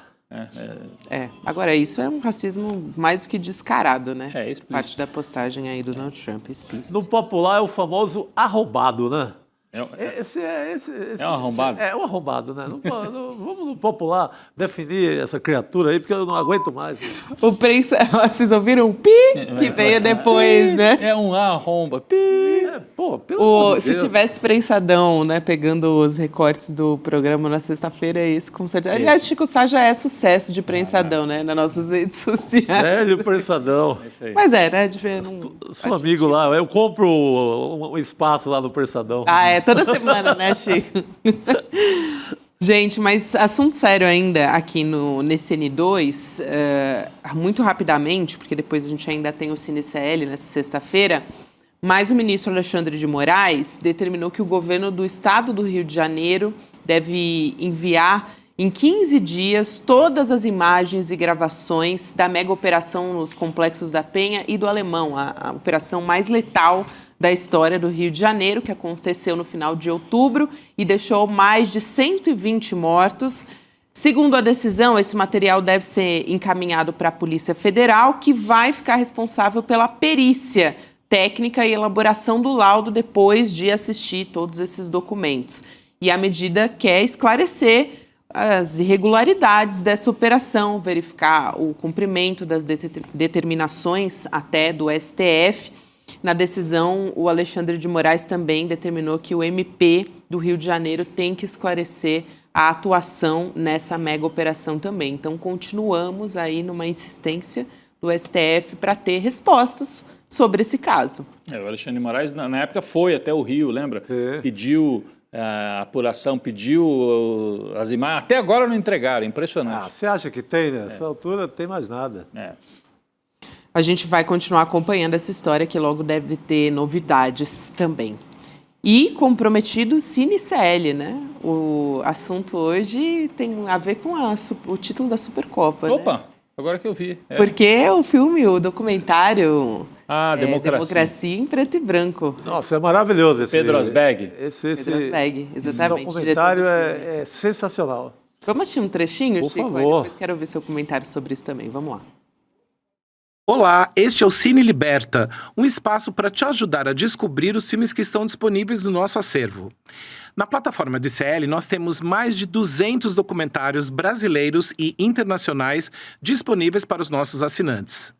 Agora, isso é um racismo mais do que descarado, né? Explícito. Parte da postagem aí do Donald Trump, explícito. No popular é o famoso arrombado, né? Esse é um arrombado? É um arrombado, né? Vamos no popular definir essa criatura aí, porque eu não aguento mais. O prensa... Vocês ouviram o pi que veio depois, né? É um arromba. Pi. Se tivesse prensadão, né, pegando os recortes do programa na sexta-feira, é isso, com certeza. Aliás, Chico Sá já é sucesso de prensadão, né, nas nossas redes sociais. Velho prensadão. Mas né? Sou amigo lá, eu compro um espaço lá no prensadão. Toda semana, né, Chico? Gente, mas assunto sério ainda aqui nesse N2, muito rapidamente, porque depois a gente ainda tem o CineCL nessa sexta-feira, mas o ministro Alexandre de Moraes determinou que o governo do estado do Rio de Janeiro deve enviar em 15 dias todas as imagens e gravações da mega operação nos complexos da Penha e do Alemão, a operação mais letal da história do Rio de Janeiro, que aconteceu no final de outubro e deixou mais de 120 mortos. Segundo a decisão, esse material deve ser encaminhado para a Polícia Federal, que vai ficar responsável pela perícia técnica e elaboração do laudo depois de assistir todos esses documentos. E a medida quer esclarecer as irregularidades dessa operação, verificar o cumprimento das determinações até do STF. Na decisão, o Alexandre de Moraes também determinou que o MP do Rio de Janeiro tem que esclarecer a atuação nessa mega operação também. Então, continuamos aí numa insistência do STF para ter respostas sobre esse caso. O Alexandre de Moraes, na época, foi até o Rio, lembra? Pediu a apuração, pediu as imagens. Até agora não entregaram, impressionante. Você acha que tem, né? Nessa altura não tem mais nada. A gente vai continuar acompanhando essa história, que logo deve ter novidades também. E comprometido Cine-CL, né? O assunto hoje tem a ver com o título da Supercopa. Opa, né? Agora que eu vi. Porque o filme, o documentário Democracia em preto e branco. Nossa, é maravilhoso esse Pedro Asbeg. Pedro Asbeg, exatamente. Esse documentário é sensacional. Vamos assistir um trechinho, Por Chico? favor. Depois quero ouvir seu comentário sobre isso também. Vamos lá. Olá, este é o Cine Liberta, um espaço para te ajudar a descobrir os filmes que estão disponíveis no nosso acervo. Na plataforma do ICL, nós temos mais de 200 documentários brasileiros e internacionais disponíveis para os nossos assinantes.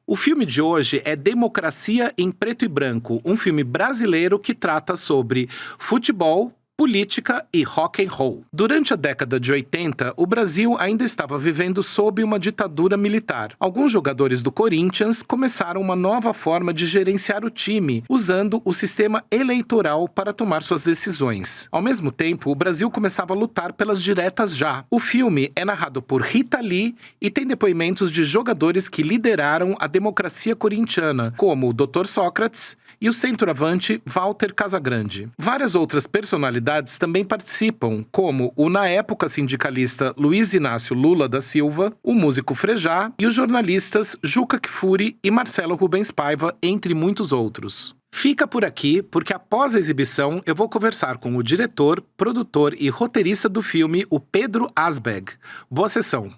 O filme de hoje é Democracia em Preto e Branco, um filme brasileiro que trata sobre futebol, política e rock and roll. Durante a década de 80, o Brasil ainda estava vivendo sob uma ditadura militar. Alguns jogadores do Corinthians começaram uma nova forma de gerenciar o time, usando o sistema eleitoral para tomar suas decisões. Ao mesmo tempo, o Brasil começava a lutar pelas diretas já. O filme é narrado por Rita Lee e tem depoimentos de jogadores que lideraram a democracia corintiana, como o Dr. Sócrates e o centroavante Walter Casagrande. Várias outras personalidades também participam, como o na época sindicalista Luiz Inácio Lula da Silva, o músico Frejá e os jornalistas Juca Kfouri e Marcelo Rubens Paiva, entre muitos outros. Fica por aqui, porque após a exibição eu vou conversar com o diretor, produtor e roteirista do filme, o Pedro Asbeg. Boa sessão.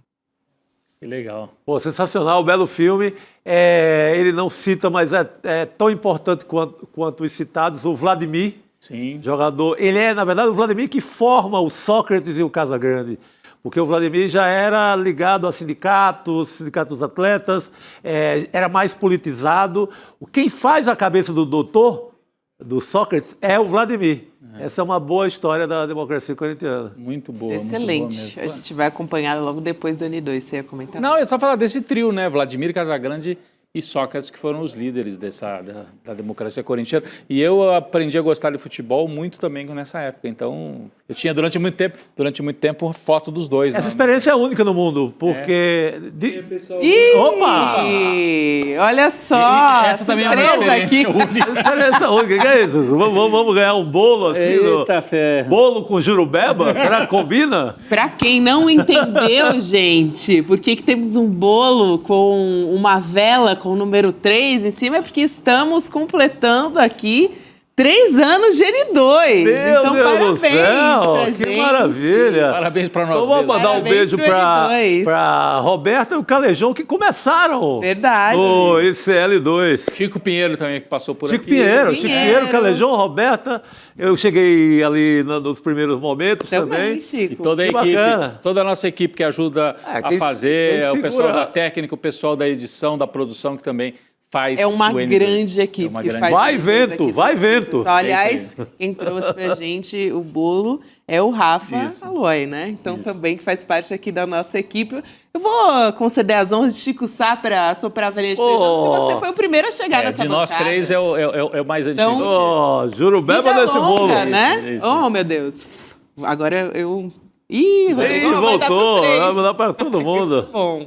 Que legal. Pô, sensacional, belo filme. Ele não cita, mas é tão importante quanto os citados, o Vladimir, Sim. jogador. Ele é, na verdade, o Vladimir que forma o Sócrates e o Casagrande. Porque o Vladimir já era ligado a sindicatos atletas, era mais politizado. Quem faz a cabeça do doutor, do Sócrates, é o Vladimir. Essa é uma boa história da democracia corintiana. Muito boa. Excelente. Muito boa mesmo. A gente vai acompanhar logo depois do N2. Você ia comentar? Não, é só falar desse trio, né? Vladimir, Casagrande e Sócrates, que foram os líderes da democracia corintiana. E eu aprendi a gostar de futebol muito também nessa época. Então, eu tinha durante muito tempo foto dos dois. Essa experiência é única no mundo, porque... Opa! Olha só! Essa também é uma experiência única. Experiência única, o que é isso? Vamos ganhar um bolo assim? Eita ferro. Bolo com jurubeba? Será que combina? Pra quem não entendeu, gente, por que temos um bolo com uma vela com o número 3 em cima, é porque estamos completando aqui 3 anos de N2. Meu então, Deus do céu, que gente. Maravilha. Parabéns para nós. Então vamos mandar um beijo N2. para Roberta e o Calejão, que começaram no ICL2. Chico Pinheiro também, que passou por Chico aqui. Pinheiro, Calejão, Roberta. Eu cheguei ali nos primeiros momentos também. Chico. E toda a equipe, toda a nossa equipe que ajuda a fazer, o pessoal da técnica, o pessoal da edição, da produção, que também faz É uma o N2. grande equipe. É uma grande... Vai vento, vai vento. Aliás, quem trouxe pra gente o bolo é o Rafa Aloy, né? Então também que faz parte aqui da nossa equipe. Eu vou conceder as honras de Chico Sá para soprar a velhinha de 3 anos, porque você foi o primeiro a chegar nessa de nós bancada. 3 é o mais antigo. Então, jurubeba vida desse longa, bolo. né? Isso. Oh, meu Deus. Agora eu... Ih, Rodrigo, voltou. Vai dar para todo mundo. Bom.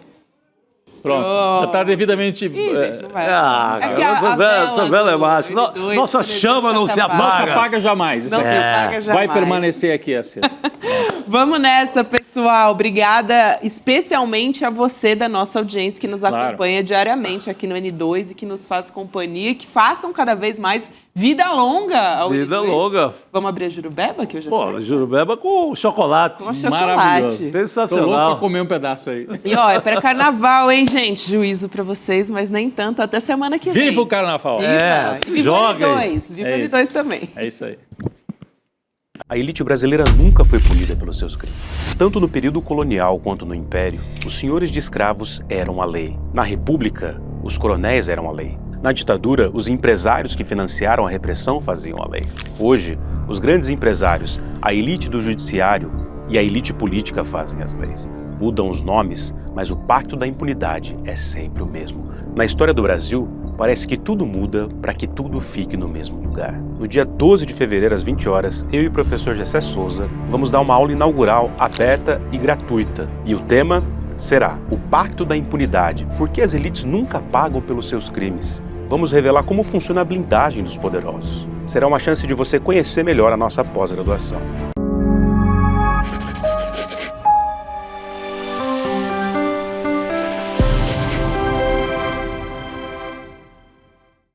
Pronto, já está devidamente... Gente, não vai. Essa vela é mágica. Nossa chama não se apaga. Não se apaga jamais. Não se apaga jamais. Vai permanecer aqui assim. Vamos nessa, pessoal. Obrigada especialmente a você da nossa audiência que nos acompanha diariamente aqui no N2 e que nos faz companhia, que façam cada vez mais vida longa ao Vida N2. longa. Vamos abrir a jurubeba, que eu já sei. Jurubeba com chocolate. Com chocolate. Maravilhoso. Sensacional. Tô louco pra comer um pedaço aí. E ó, é para carnaval, hein, gente? Juízo pra vocês, mas nem tanto. Até semana que vem. Viva o carnaval. Viva! E viva o N2. Viva o N2 também. É isso aí. A elite brasileira nunca foi punida pelos seus crimes. Tanto no período colonial quanto no Império, os senhores de escravos eram a lei. Na República, os coronéis eram a lei. Na ditadura, os empresários que financiaram a repressão faziam a lei. Hoje, os grandes empresários, a elite do judiciário e a elite política fazem as leis. Mudam os nomes, mas o pacto da impunidade é sempre o mesmo. Na história do Brasil, parece que tudo muda para que tudo fique no mesmo lugar. No dia 12 de fevereiro, às 20 horas, eu e o professor Gessé Souza vamos dar uma aula inaugural aberta e gratuita. E o tema será o Pacto da Impunidade, porque as elites nunca pagam pelos seus crimes. Vamos revelar como funciona a blindagem dos poderosos. Será uma chance de você conhecer melhor a nossa pós-graduação.